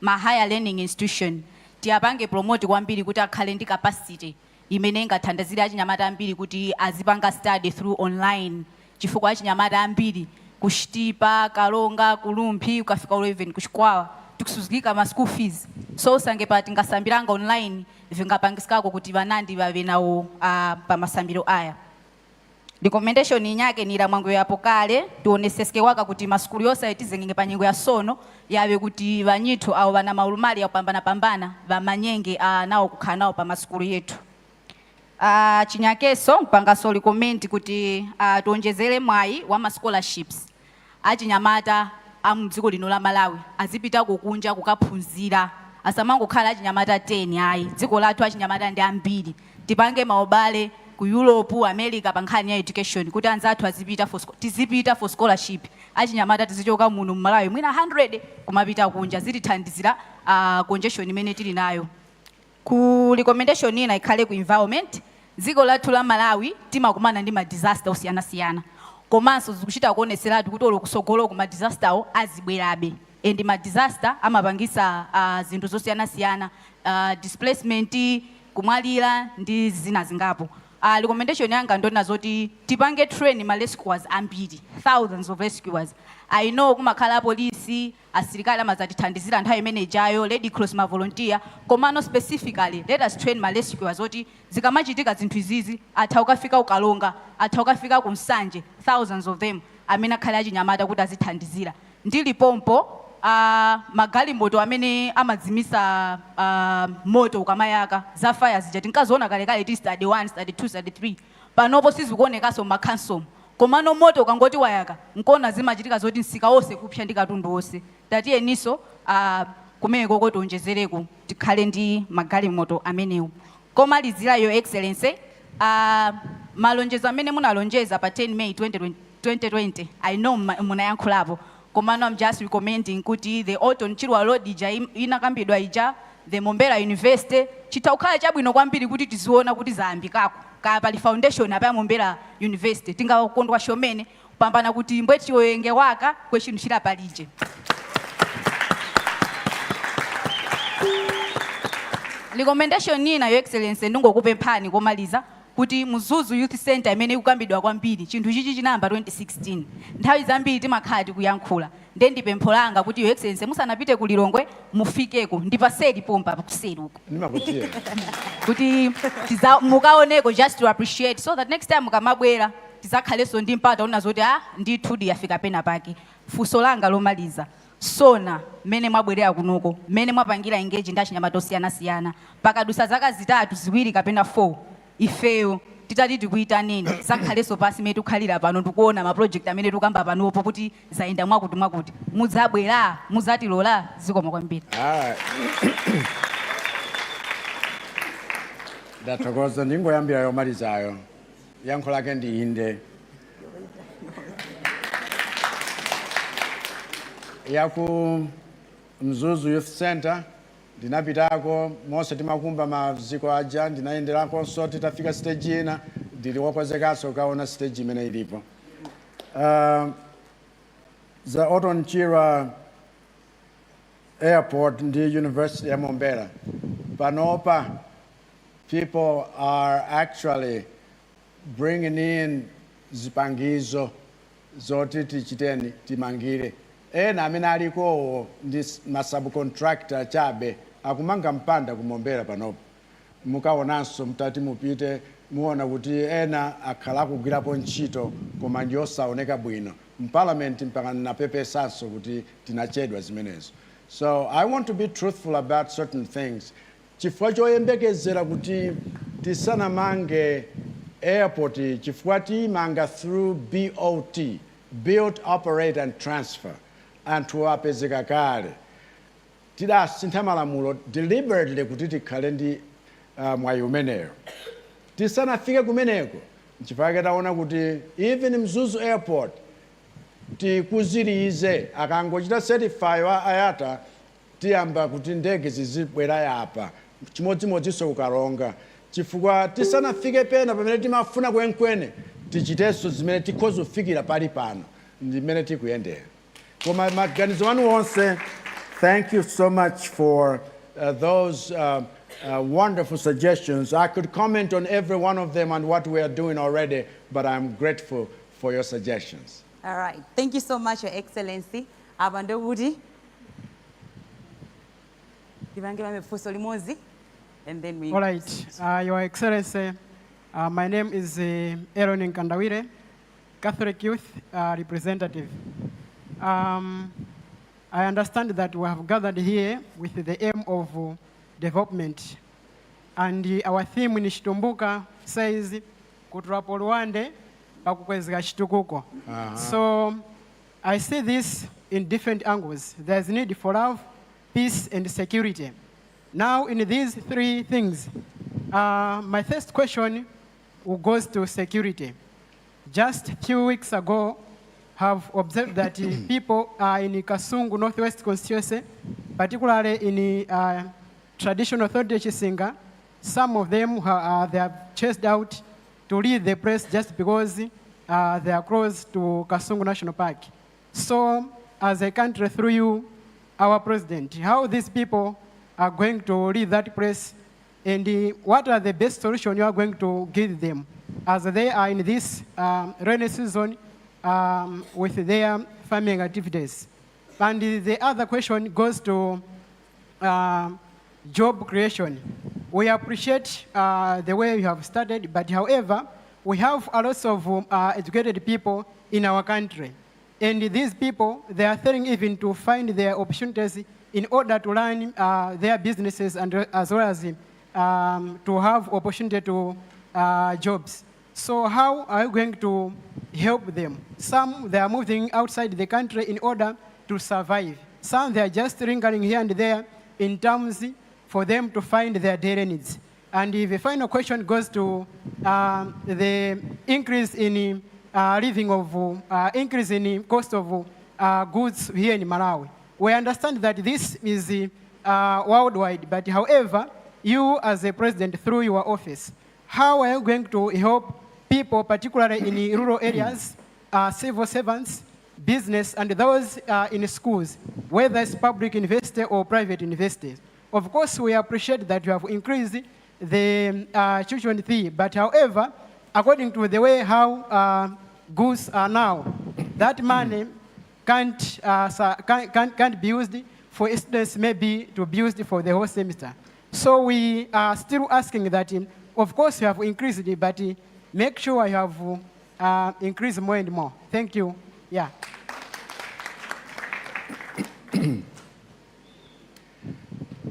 ma higher learning institution tiapange promote kwambiri kuti akhale ndi capacity imene ingathandizira achinyamata ambiri kuti azipanga study through online chifukwa achinyamata ambiri kushtipa kalonga kulumphi ukafika 11 kuchikwawa tikusuzikika ma school fees so usange pati ngasambiranga online vingapangisikako kuti vanandi vave nawo pa masambiro aya. Recommendation inyake nira mwangu yapo kale tioneseseke waka kuti maskulu yonse itizengenge pa nyengo ya sono yawe kuti vanyithu au vana maulumali ya pambana vamanyenge nawo kukhala nawo pa maskulu yetu. Chinyakeso mpangaso recommend kuti tuonjezere mwayi wa ma scholarships achinyamata amdziko lino la Malawi azipita kukunja kukaphunzira asamangokhala achinyamata 10 ayi dziko lathu achinyamata ndi ambiri tipange maobale ku Europe, America pa nkhani ya education kuti anzathu tizipita for scholarship achinyamata tizichoka muno Malawi mwina 100 kumapita kunja zitithandizira congestion imene tili nayo. Ku recommendation ina ikhale ku environment dziko lathu la Malawi timakumana ndi ma disaster osiyana komanso zikuchita kuoneseratu kuti olokusogolo ku ma disaster azibwerabe and ma disaster amapangisa zinthu zosiyana displacement kumwalira ndi zina zingapo. Recommendation yanga ndona zoti tipange train ma rescuers ambiri thousands of rescuers. I know kumakhala polisi asilikali amazatithandizira nthawi imene ijayo Red Cross ma volunteer komano specifically let us train ma rescuers zoti zikamachitika zinthu izizi atha ukafika ukalonga atha ukafika ku Nsanje thousands of them amene akhala achinyamata kuti azithandizira ndili pompo magalimoto amene amadzimisa moto ukamayaka za fire zija tinkazoona kale ti study 1 study 2 study 3 panopo sizikuonekaso ma council komano moto ukangoti wayaka nkona zimachitika zoti nsika wose kupsha ndi katundu wose tatiye niso kumene koko tionjezereko tikhale ndi magalimoto amenewo. Komalizira Your Excellency malonjezo amene munalonjeza pa 10 May 2020 I know munayankhulapo komano I'm just recommending kuti the Autumn Chilwa Road ija inakambidwa ija the Mombela University chitaukhala chabwino kwambiri kuti tiziona kuti zayambikako pali foundation apa Mombela University tingakondwa shomene kupambana kuti mbwechi oyenge waka kwechinthu chila palije. Recommendation ina Your Excellency ndingokupemphani komaliza kuti Mzuzu Youth Center imene ikukambidwa kwambiri chinthu chichi chinamba 2016 nthawi zambiri timakhala tikuyankhula ndendi pempho langa kuti Your Excellency musanapite ku Lilongwe mufikeko ndipaseli pompa kuseri uko kuti mukaoneko just to appreciate so that next time mukamabwera tizakhaleso ndi mpata una zoti ndithu yafika pena pake. Funso langa lomaliza SONA mene mwabwerera kunoko mene mwapangira engage ndi achinyamata osiyana pakadusa zaka zitatu ziwiri kapena 4 ifeyo titati tikuita nini zakhaleso pasi mene tukhalira pano tikuona ma project amene tukamba panopo kuti zaenda mwakuti mudzabwera mudzatilola zikomo kwambiri. Ndathokoza ndingoyambira yomalizayo yankho lake ndi inde. ya ku Mzuzu Youth Center ndinapitako monse timakumba maziko aja ndinayenderako so titafika stage ina ndiliwokozekaso kaona stage imene ilipo. Za Otonchira Airport ndi University ya Mombera panopa people are actually bringing in zipangizo zoti tichiteni timangire ena amene alikowo ndi masubcontractor chabe akumanga mpanda kumombera panopo mukaonanso mtati mupite muona kuti ena akhala kugwirapo ntchito koma ndiyosaoneka bwino mparliament mpaka napepesanso kuti tinachedwa zimenezo. So I want to be truthful about certain things. Chifukwa choyembekezera kuti tisanamange airport chifukwa timanga through BOT, build, operate and transfer, anthu apezeka kale tidasintha malamulo deliberately kuti tikhale ndi mwayi umeneyo. Tisanafike kumeneko nchifukwa taona kuti even Mzuzu Airport tikuzirize akangochita certify wa ayata tiyamba kuti ndege zizibwera yapa chimodzimodzinso kukalonga chifukwa tisanafike pena pamene timafuna kwenikweni tichitenso zimene tikhoza kufikira pali pano ndimene tikuyendera. Koma maganizo anu onse, thank you so much for those wonderful suggestions. I could comment on every one of them and what we are doing already, but I'm grateful for your suggestions. All right. Thank you so much, Your Excellency. Abando Woody. And then we... All right. Your Excellency, my name is Aaron Nkandawire, Catholic Youth Representative. I understand that we have gathered here with the aim of development. And our theme in Shitumbuka says, Kutrapo Luande, Pakukwezga Shitukuko. So I see this in different angles. There's need for love, peace, and security. Now, in these three things, my first question goes to security. Just a few weeks ago, have observed that people in Kasungu Northwest constituency, particularly in traditional authority Chisinga, some of them they have chased out to leave the place just because they are close to Kasungu National Park. So, as a country through you, our president, how these people are going to leave that place, and what are the best solutions you are going to give them as they are in this rainy season with their farming activities. And the other question goes to job creation. We appreciate the way you have started, but however, we have a lot of educated people in our country. And these people, they are failing even to find their opportunities in order to run their businesses and as well as to have opportunity to jobs. So how are you going to help them? Some, they are moving outside the country in order to survive. Some, they are just lingering here and there in terms for them to find their daily needs. And the final question goes to the increase in living of, increase in cost of goods here in Malawi. We understand that this is worldwide, but however, you as a president through your office, how are you going to help people, particularly in rural areas, civil servants, business, and those in schools, whether it's public university or private universities? Of course, we appreciate that you have increased the tuition fee, but however, according to the way how goods are now, that money can't be used for students, maybe to be used for the whole semester. So we are still asking that, of course, you have increased it, but make sure you have increased more and more. Thank you. Yeah.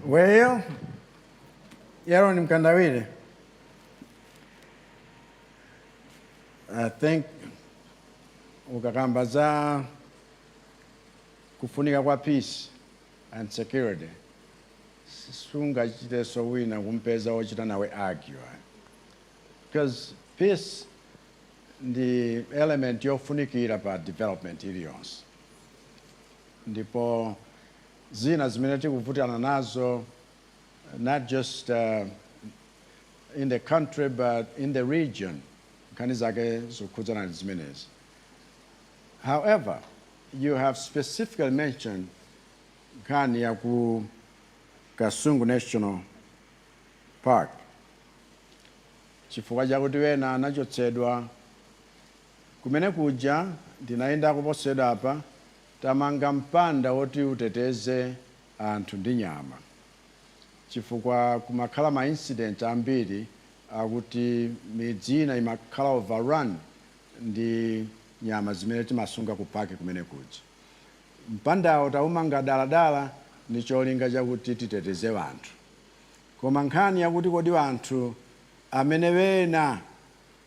Well, Aaron Nkandawire, I think ukakambaza kufunika kwa peace and security. Sunga chite so wina kumpeza ochita nawe argue. Because peace the element yofunikira pa development iliyonse. ndipo zina zimene tikuvutana nazo, not just in the country but in the region, nkhani zake zokhudzana zimenezi. However, you have specifically mentioned nkhani ya ku Kasungu National Park. Chifukwa chakuti wena anachotsedwa kumene kuja ndinaenda kuposedwa apa tamanga mpanda woti uteteze anthu ndi nyama. Chifukwa kumakhala ma incident ambiri akuti midzi ina imakhala overrun ndi nyama zimene timasunga ku park kumene kuja. Mpandawo taumanga daladala ndi cholinga chakuti titeteze anthu. Koma nkhani yakuti kodi anthu amene wena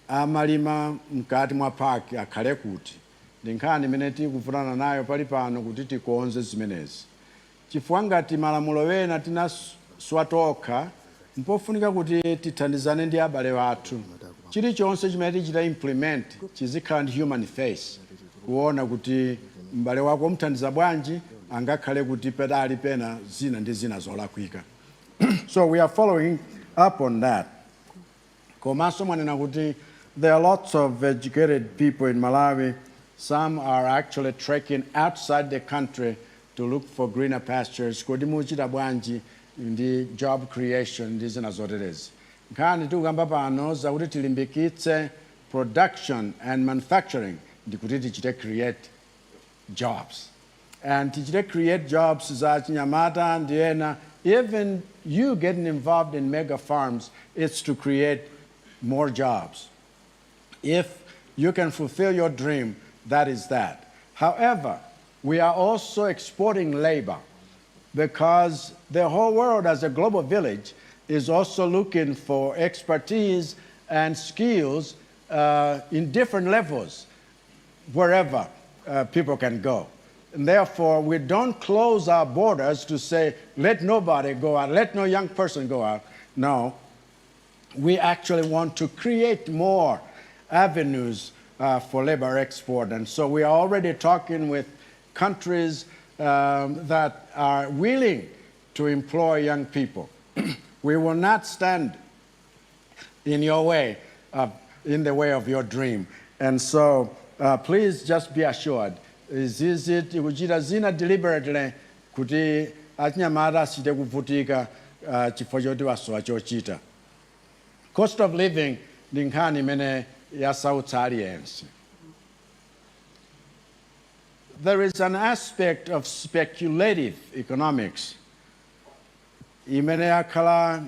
amalima mkati mwa park akhale kuti, ndi nkhani imene tikuvutana nayo pali pano kuti tikonze zimenezi. Chifukwa ngati malamulo wena tinaswa tokha, mpofunika kuti tithandizane ndi abale wathu. Chilichonse chimene tichita implement chizikhala ndi human face, kuona kuti m'bale wako umthandiza bwanji, angakhale kuti pedali pena zina ndi zina zolakwika. So we are following up on that. Komanso mwanena kuti there are lots of educated people in Malawi. Some are actually trekking outside the country to look for greener pastures. Kodi muchita bwanji ndi job creation ndi zina zoterezi. Nkhani tikukamba pano zakuti tilimbikitse production and manufacturing ndi kuti tichite create jobs. And tichite create jobs za chinyamata ndi ena. Even you getting involved in mega farms, it's to create more jobs. If you can fulfill your dream, that is that. However, we are also exporting labor because the whole world as a global village is also looking for expertise and skills in different levels wherever people can go. And therefore, we don't close our borders to say, let nobody go out, let no young person go out. No, we actually want to create more avenues for labor export. And so we are already talking with countries that are willing to employ young people. We will not stand in your way, in the way of your dream. And so please just be assured, is it kuchita zina deliberately kuti achinyamata asite kuvutika chifukwa choti wasowa chochita. Cost of living ndi nkhani imene yasautsa aliyense. There is an aspect of speculative economics imene yakhala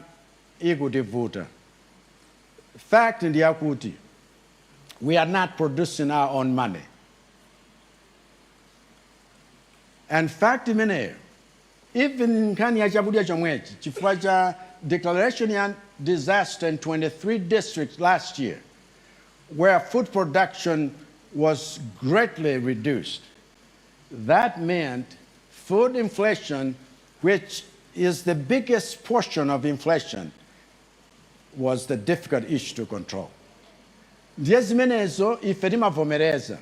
ikutivuta. Fact ndi yakuti we are not producing our own money. And fact imeneyo, even nkhani ya chakudya chomwechi, chifukwa cha declaration ya disaster in 23 districts last year, where food production was greatly reduced. That meant food inflation, which is the biggest portion of inflation, was the difficult issue to control. Ndiye zimenezo ife timavomereza,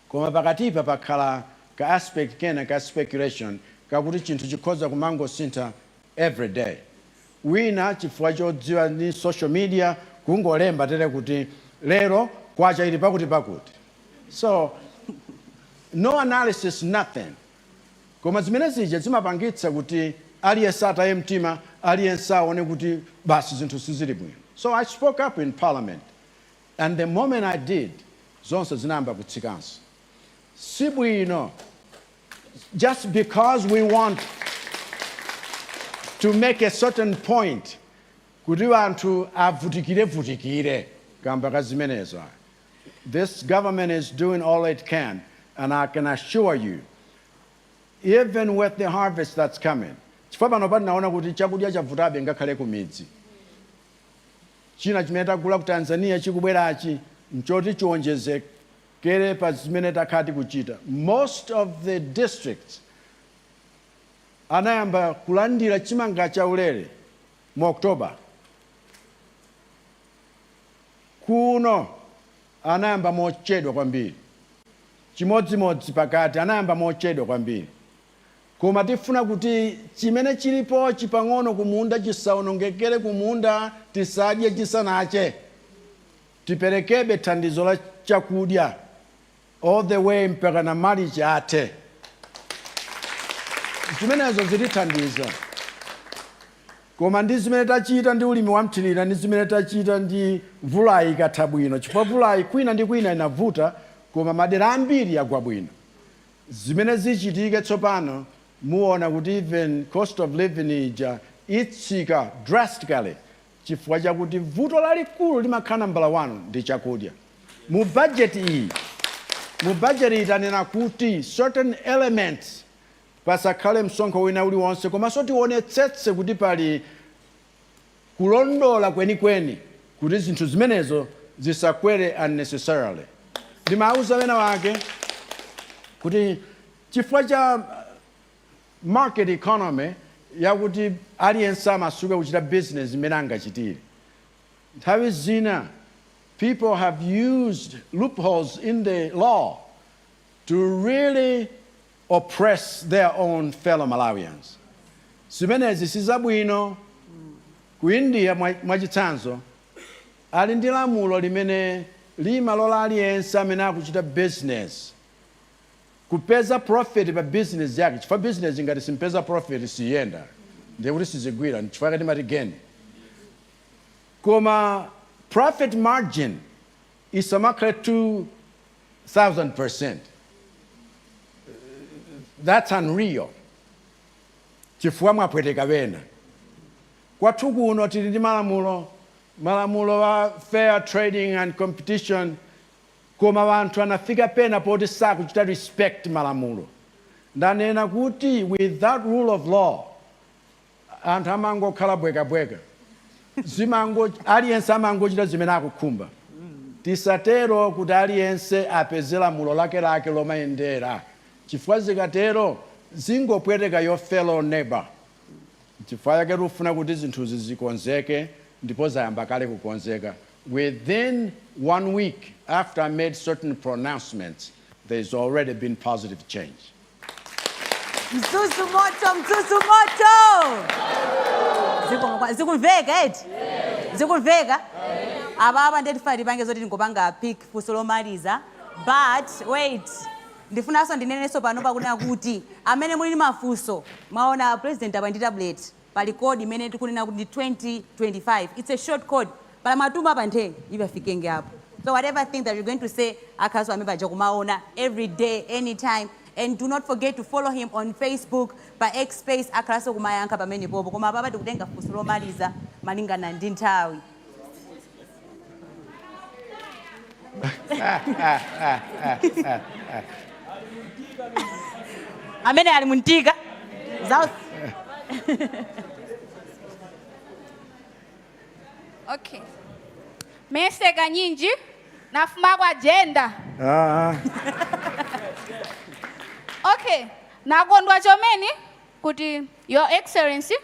koma pakatipa pakhala ka aspect kena ka speculation kakuti chinthu chikhoza kumangosintha every day. Wina chifukwa chodziwa ni social media kungolemba tere kuti lero kwacha ili pakuti pakuti. So no analysis, nothing. Koma zimene zija zimapangitsa kuti aliyense ataye mtima, aliyense aone kuti basi zinthu sizili bwino. So I spoke up in Parliament, and the moment I did, zonse zinayamba kutsikanso. Si bwino, just because we want to make a certain point, kuti anthu avutikire kamba kazimenezo. This government is doing all it can, and I can assure you, even with the harvest that's coming, chifukwa pano naona kuti chakudya chavutabe ngakhale ku midzi. China chimene tagula ku Tanzania chikubwerachi nchoti chiwonjezekere pa zimene takhati kuchita. Most of the districts anayamba kulandira chimanga chaulere mu October. Kuno anayamba mochedwa kwambiri. chimodzimodzi pakati anayamba mochedwa kwambiri. Koma tifuna kuti chimene chilipo chipang'ono kumunda chisaonongekere kumunda, tisadye chisanache. Tiperekebe thandizo la chakudya all the way mpaka na malichi ate. Zimenezo zilithandiza. Koma ndi zimene tachita ndi ulimi wa mthirira ndi zimene tachita ndi mvula ikatha bwino. Chifukwa mvula kwina ndi kwina inavuta, koma madera ambiri agwa bwino. Zimene zichitike tsopano, muona kuti even cost of living itsika drastically. Chifukwa chakuti vuto lalikulu limakhala mbala wanu ndi chakudya. Mu budget iyi tanena kuti certain elements pasakhale msonkho wina uliwonse, komanso tionetsetse kuti pali kulondola kwenikweni kuti zinthu zimenezo zisakwere unnecessarily. Ndimauza wena wake kuti chifukwa cha market economy yakuti aliyense amasuka kuchita business imene angachitire. Nthawi zina people have used loopholes in the law to really oppress their own fellow Malawians. Zimenezi sizabwino. Ku India mwachitsanzo ali ndi lamulo limene limalola aliyense amene akuchita business kupeza profit pa business yake. Chifukwa business ngati simpeza profit siyenda, ndiye kuti sizigwira, chifukwa kati mati gain. Koma profit margin isamakhale 2,000%. That's unreal. Chifukwa mwapweteka wena. Kwathu kuno tili ndi malamulo wa fair trading and competition, koma wanthu anafika pena poti sakuchita respect malamulo. Ndanena kuti with that rule of law, anthu amangokhala bwekabweka. Aliyense amangochita zimene akukhumba. Tisatero kuti aliyense apeze lamulo lake lomayendera. Chifukwa zikatero zingopweteka your fellow neighbor. Chifukwa yake rufuna kuti zinthuzi zikonzeke ndipo zayamba kale kukonzeka. Within 1 week after I made certain pronouncements, there's already been positive change. Mzuzu moto, Mzuzu moto. Zikumveka eti? Zikumveka? Ababa ndetifa tipange zoti ngopanga pick fuso lomaliza. But wait. Ndifunaso ndineneso panopa kunena kuti amene muli mafuso mwaona president apa ndi tablet pali code imene tikunena kuti 2025. It's a short code. Pala matuma panthe ibafikenge hapo. So whatever thing that you're going to say akaso ameba kumaona every day, anytime. And do not forget to follow him on Facebook by X Space akaso kumayanka pamene popo. Koma baba tikutenga fuso lomaliza malingana ndi nthawi. Amene ali muntika. Okay. Meseka nyinji nafuma kwa agenda. Okay. Nakondwa chomeni kuti Your Excellency,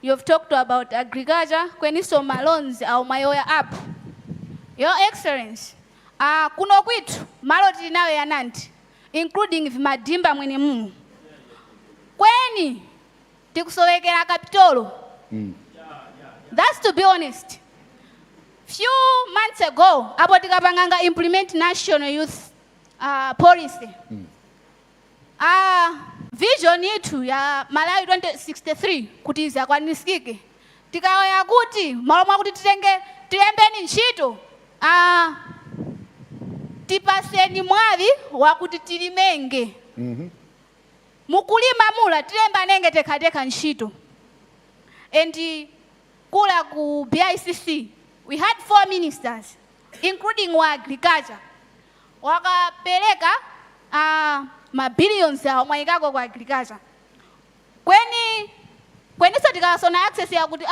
you've talked about agriculture kweniso malons au mayoya up. Your Excellency, kuno kwitu malo tilinawe yananti, including vimadimba mwini mumu. Kweni tikusowekera kapitolo. That's to be honest. Few months ago, apo tikapanganga implement national youth policy. Vision yetu ya Malawi 2063 kuti izakwanisikike. Tikawaya kuti malo mwa kuti tilembeni ntchito. Tipaseni mwavi wakuti tilimenge. Mukulima mula tilemba nenge tekateka ntchito. And kula ku BICC, we had 4 ministers, including wa agriculture. Wakapeleka billions ya omwaikako kwa agriculture. Kweni sotika SONA access ya kuti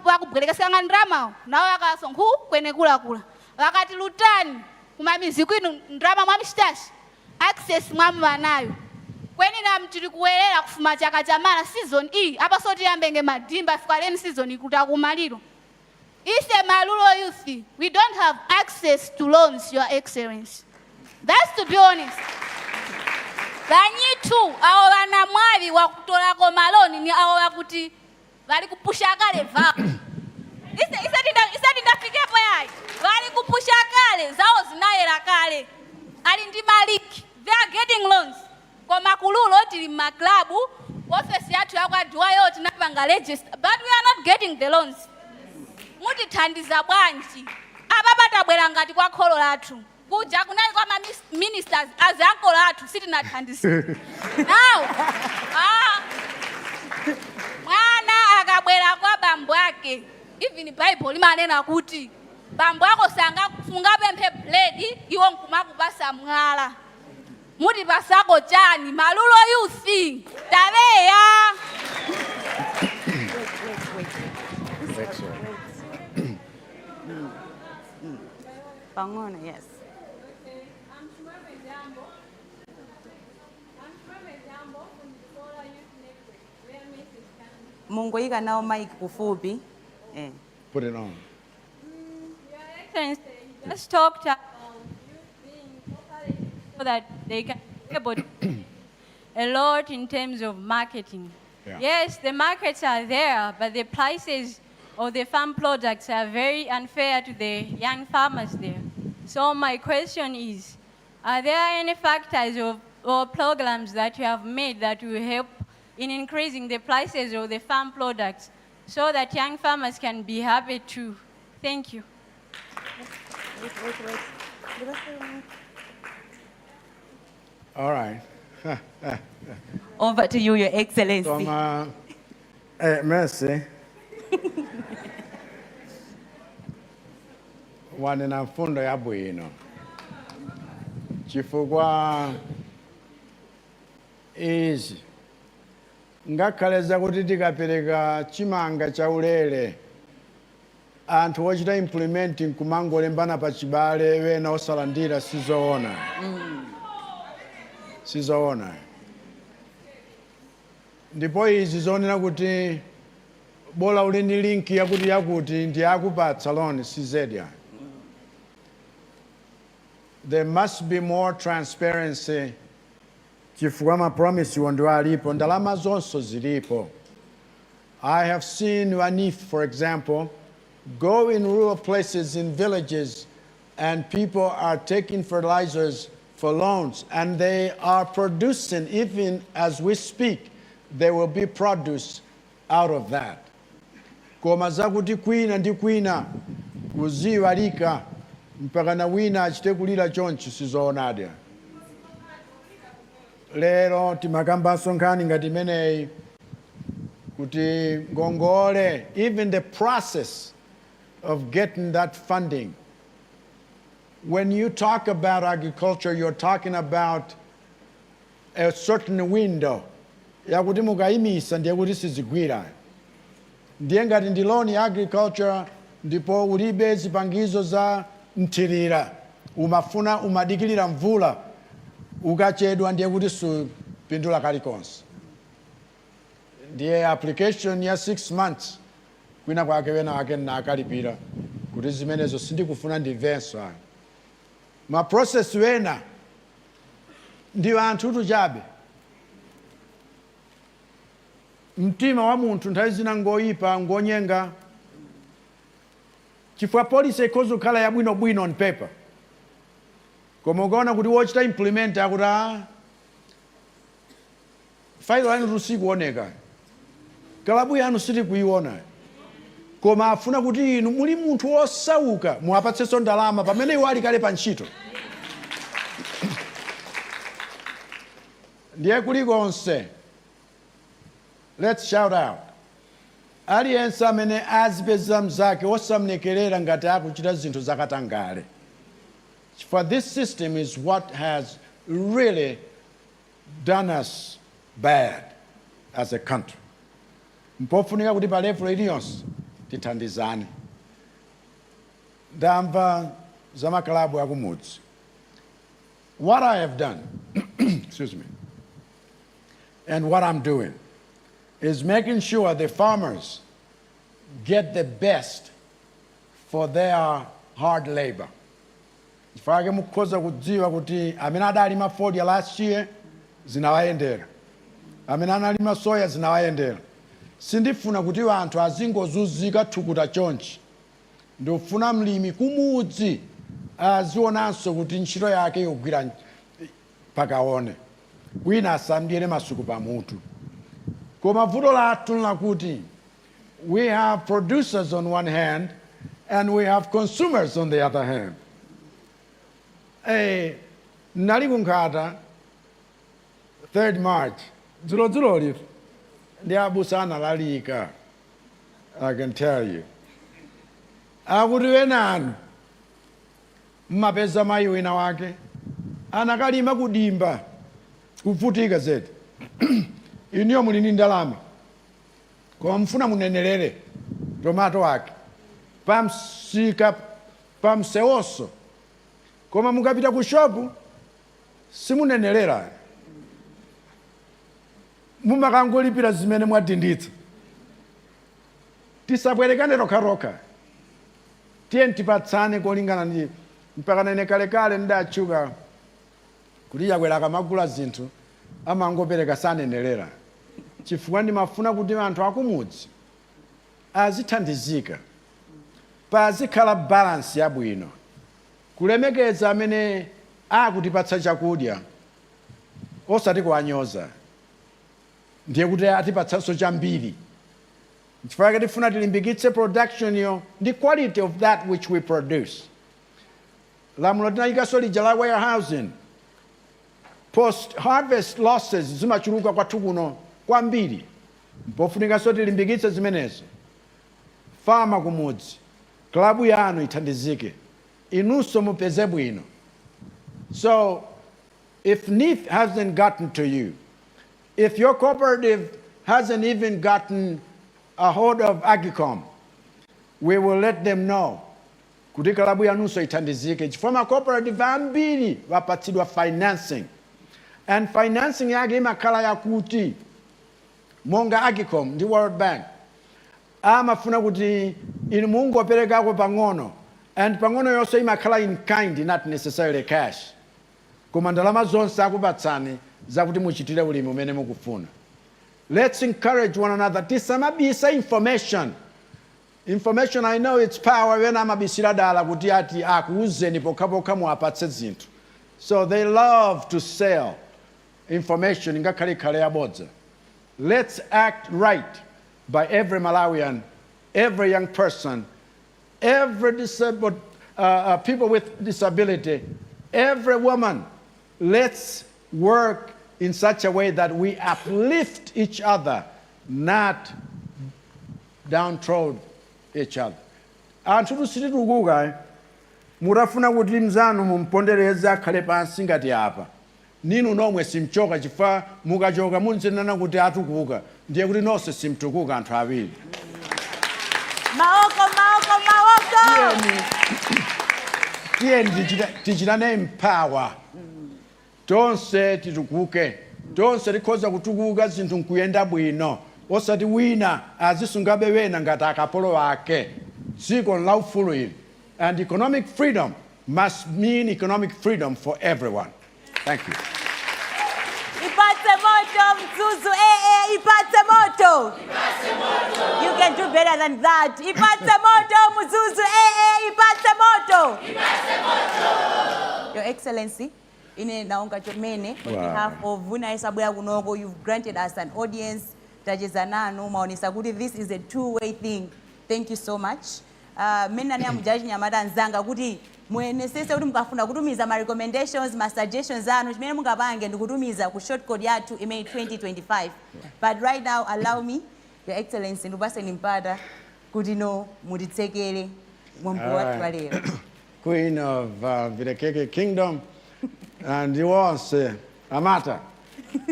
wakupeleka sanga ndrama na wakaso nkhu kwene kula. Wakati lutani kumamizi kwinu ndrama mwamishitashi access mwamanayo. Kweni na mtiri kuwelera kufuma chaka chamala season E apa soti yambenge madimba fikaleni season kutakumaliro. Ise malulo youth, we don't have access to loans, Your Excellency. That's to be honest. Banyitu awo bana mwavi wakutolako maloni ni awo wakuti bali kupusha kale va. Isati ndafikepo yayi. Bali kupusha kale zao zinayera kale. Ali ndi maliki. They are getting loans. Koma kululo tili maklabu office yathu yakwadwa yoti napanga register, but we are not getting the loans. Mutithandiza bwanji. Ababa tabwera ngati kwa kholo lathu. Kuja kunali kwa ministers as uncle lathu sitinathandisa. Now, mwana akabwera kwa bambo ake. Even Bible limanena kuti bambo ako sanga kufunga pemphe blade iwo nkumakupasa mwala. Muti pasako chani malulo youth tabeya. Pangona, yes. Mungoika nao mic kufupi. Put it on. Your Excellency, you just talked about youth being operated so that they can be able to a lot in terms of marketing. Yeah. Yes, the markets are there, but the prices of the farm products are very unfair to the young farmers there. So my question is, are there any factors or programs that you have made that will help in increasing the prices of the farm products so that young farmers can be happy too? Thank you. All right. Over to you, Your Excellency. Toma, merci. Wanena mfundo ya bwino. Chifukwa izi ngakhaleza kuti tikapereka chimanga cha ulere anthu ochita implementing kumangolembana pa chibale wena osalandira sizoona. Sizoona. Ndipo izi zonena kuti bola uli ndi link yakuti ndi akupatsa loan sizedya. There must be more transparency. Chifukwa ma promise ndo alipo ndalama zonso zilipo. I have seen Wanif, for example, go in rural places, in villages, and people are taking fertilizers for loans, and they are producing, even as we speak, there will be produce out of that. Koma zakuti kwina ndi kwina kuziwalika mpaka na wina achite kulira chonchi sizoonadi. Lero timakambanso nkhani ngati imeneyi kuti ngongole, even the process of getting that funding. When you talk about agriculture, you're talking about a certain window. Yakuti mukayimisa ndiye kuti sizigwira. Ndiye ngati ndi loan ya agriculture ndipo ulibe zipangizo za mthirira. Umafuna umadikilira mvula. Ukachedwa ndiye kuti supindula kalikonse. Ndiye application ya 6 months kwina kwake wena wake nakalipira kuti zimenezo sindikufuna ndimvenso ayo. Ma process wena ndiwo anthu tuchabe. Mtima wa munthu nthawi zina ngoyipa ngonyenga. Chifukwa policy ikhoza kukhala yabwinobwino on paper. Koma ukaona kuti wochita implement akuti failo yanu tusikuoneka. Kalabu yanu sitikuiona. Koma afuna kuti inu muli munthu wosauka muwapatsenso ndalama pamene iwo ali kale pa ntchito. Ndiye kulikonse. Let's shout out. Aliyense amene azipeza mzake osamnekerera ngati akuchita zinthu zakatangale. For this system is what has really done us bad as a country. Mpofunika kuti pa level iliyonse tithandizane. Ndamva za makalabu akumudzi. What I have done, excuse me, and what I'm doing is making sure the farmers get the best for their hard labor. chifukwa mukhoza kudziwa kuti amene adalima fodya last year zinawayendera, amene analima soya zinawayendera. Sindifuna kuti anthu azingozunzika thukuta chonchi. Ndifuna mlimi kumudzi azionanso kuti ntchito yake yogwira pakaone, wina asambire masuku pamutu. Koma vuto lathu lakuti we have producers on one hand and we have consumers on the other hand. Nali kunkhata 3rd March, dzulo lifu, ndi abusa analalika, I can tell you. Akuti wenanu mmapeza mayi wina wake anakalima kudimba kuvutika zedi. Iniyo muli ndi ndalama koma mfuna munenelere tomato wake pamsika pamsewoso, koma mukapita ku shopu simunenelera, mumakangolipira zimene mwadinditsa. Tisabwerekane rokha, tiye tipatsane kolingana ndi mpaka nene kalekale ndachuka kuti yakwera akamagula zinthu amangopereka sanenelera, chifukwa ndimafuna kuti anthu akumudzi azithandizika, pazikhala balance yabwino, kulemekeza amene akutipatsa chakudya osati kuwanyoza, ndiye kuti atipatsanso chambiri. Chifukwa tifuna tilimbikitse production yo ndi quality of that which we produce. Lamulo tinayikaso lija la warehousing, post-harvest losses zimachuluka kwathu kuno kwambiri, mpofunikanso tilimbikitse zimenezo. Fama kumudzi, klabu yanu ithandizike, inunso mupeze bwino. So, if NIF hasn't gotten to you, if your cooperative hasn't even gotten a hold of Agicom, we will let them know kuti klabu yanunso ithandizike, chifukwa cooperative ambiri wapatsidwa financing, and financing yake imakhala yakuti monga Agicom ndi World Bank amafuna kuti inu mungoperekako pang'ono, and pang'ono yonse imakhala in kind, not necessarily cash, koma ndalama zonse akupatsani zakuti muchitire ulimi umene mukufuna. Let's encourage one another. Tisamabisa information. Information, I know it's power. When amabisira dala kuti ati akuuzeni pokapoka muapatse zinthu. So they love to sell information ingakhale khale yabodza. Let's act right by every Malawian, every young person, every disabled people with disability, every woman. Let's work in such a way that we uplift each other, not downtrodden each other. Anthu tusititukuka murafuna kuti mzanu mumpondereze akhale pansi ngati apa. Ninu nomwe simchoka chifukwa mukachoka munzenana kuti atukuka, ndiye kuti nonse simtukuka anthu awiri. Maoko. Tiyeni tichitane empower. Tonse titukuke, tonse tikhoza kutukuka zinthu nkuyenda bwino, osati wina azisungabe wena ngati akapolo wake. Dziko laufulu ili. And economic freedom must mean economic freedom for everyone. Thank you. Ipatse moto Mzuzu, ipatse moto. You can do better than that. Ipatse moto Mzuzu, ipatse moto. Your Excellency, ine naonga chomene on behalf of Vuna Isabwera Kunogo, you've granted us an audience. Tajezananu maonesa kuti this is a two-way thing. Thank you so much. Mena ne amujaji nyamada nzanga kuti muenesese kuti mukafuna kutumiza ma recommendations, ma suggestions anu chimene mungapange ndikutumiza ku short code yathu email 2025. But right now allow me, Your Excellency, ndipase nimpata kuti no mutitsekere mwambo wathu wa lero. Queen of Vilekeke Kingdom. And you onse amata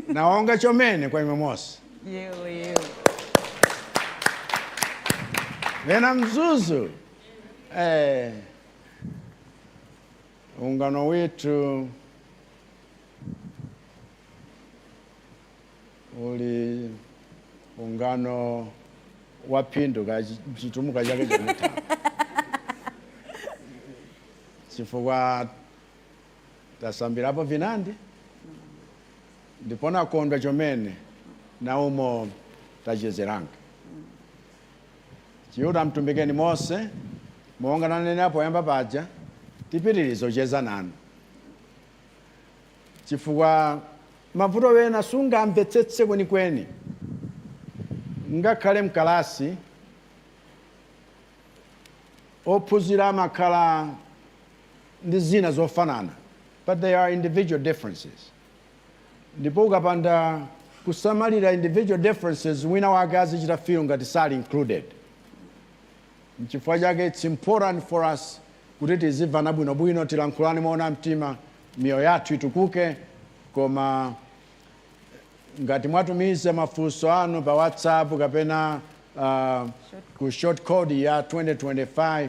naonga chomene kwa imemosi. Yewe. Vena Mzuzu. Ungano wetu uli ungano wapinduka chitumuka chake chometa. Chifukwa tasambirapo vinandi ndipo nakondwa chomene naumo tachezeranga chiyuda mtumbikeni Mose monga nanenapo yamba paja tipitirizo cheza nanu chifukwa mavuto wena sungamvetsetse kwenikweni ngakhale mkalasi ophunzira amakhala ndi zina zofanana, but they are individual differences. Ndipo ukapanda kusamalira individual differences, wina wake azichita feel ngati sali included. N'chifukwa chake it's important for us kuti tizimvana bwinobwino tilankhulane moona mtima miyoyo yathu itukuke, koma ngati mwatumiza mafunso anu pa WhatsApp kapena ku short code ya 2025,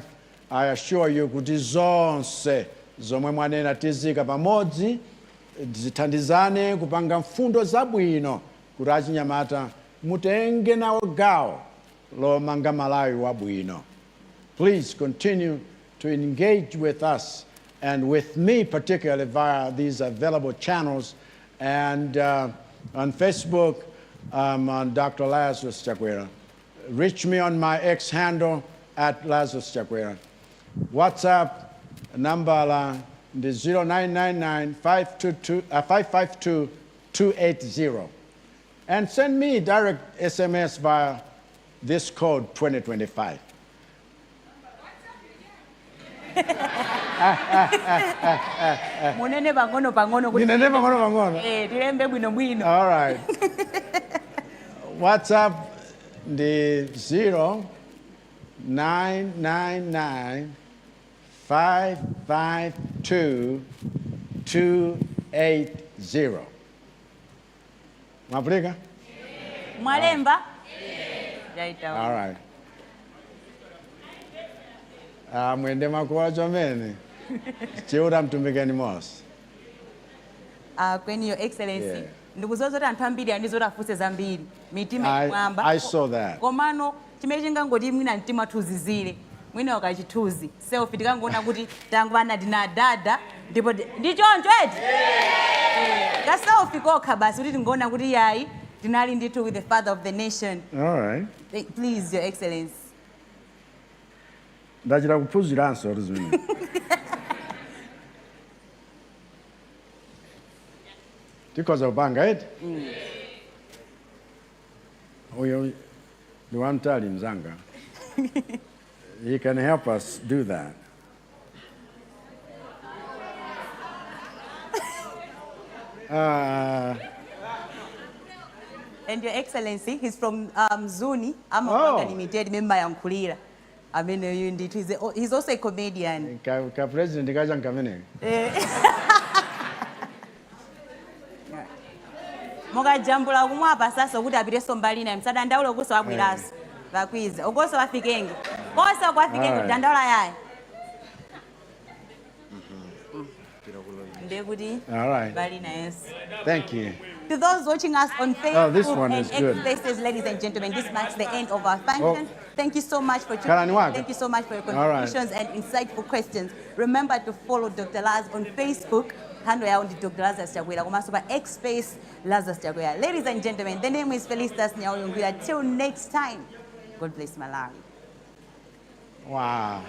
I assure you kuti zonse zomwe mwanena tizika pamodzi zithandizane kupanga mfundo zabwino kuti achinyamata mutenge nawo gawo lomanga Malawi wabwino. Please continue to engage with us and with me particularly via these available channels, and on Facebook on Dr. Lazarus Chakwera. Reach me on my X handle at Lazarus Chakwera. WhatsApp number is 0999-552-280. And send me direct SMS via this code 2025. Munene bangono bangono. Ninene bangono bangono. Tilembe bwino bwino. All right. WhatsApp the 0999-552-280. Mwapulika? Mwalemba? All right. Mwende makuwa chomene. Chiuda mtumbikeni Mose. Kweni Your Excellency. Ndugu zote anthu ambiri andizota fuse zambiri. Mitima mwamba. I saw that. Komano chimechinga ngoti mwina mtima tuzizire. Mwina wakachituzi. Selfie tikangona kuti tangwana dina dada ndipo ndichonjo eti. Ka selfie kokha basi kuti ngona kuti yayi dinali nditu with the father of the nation. All right. Please, Your Excellency. Ndachira kuphunziranso rizwini. Tikoza upanga eti? Uyo ni wamtali mzanga. He can help us do that. And Your Excellency, he's from Mzuzu. I'm a limited member of Nkulira. I mean, he's also a comedian. Ka president kaja nkamene. Moga jambula kumwapa sasa kuti apite sombali na msada ndaulo kuso abwiraso. Bakwiza. Ogoso wafikenge. Kosa kwafikenge dandaula yaye. All right. Very nice. Thank you. To those watching us on Facebook this one and is good. X Spaces, ladies and gentlemen, this marks the end of our function. Thank you so much for tuning in. Thank you so much for your contributions and insightful questions. Remember to follow Dr. Laz on Facebook. Handle ya Dr. Lazarus Chakwera. Kumasuba X Space Lazarus Chakwera. Ladies and gentlemen, the name is Felicitas Nyaoyongwira. Till next time, God bless Malawi. Wow.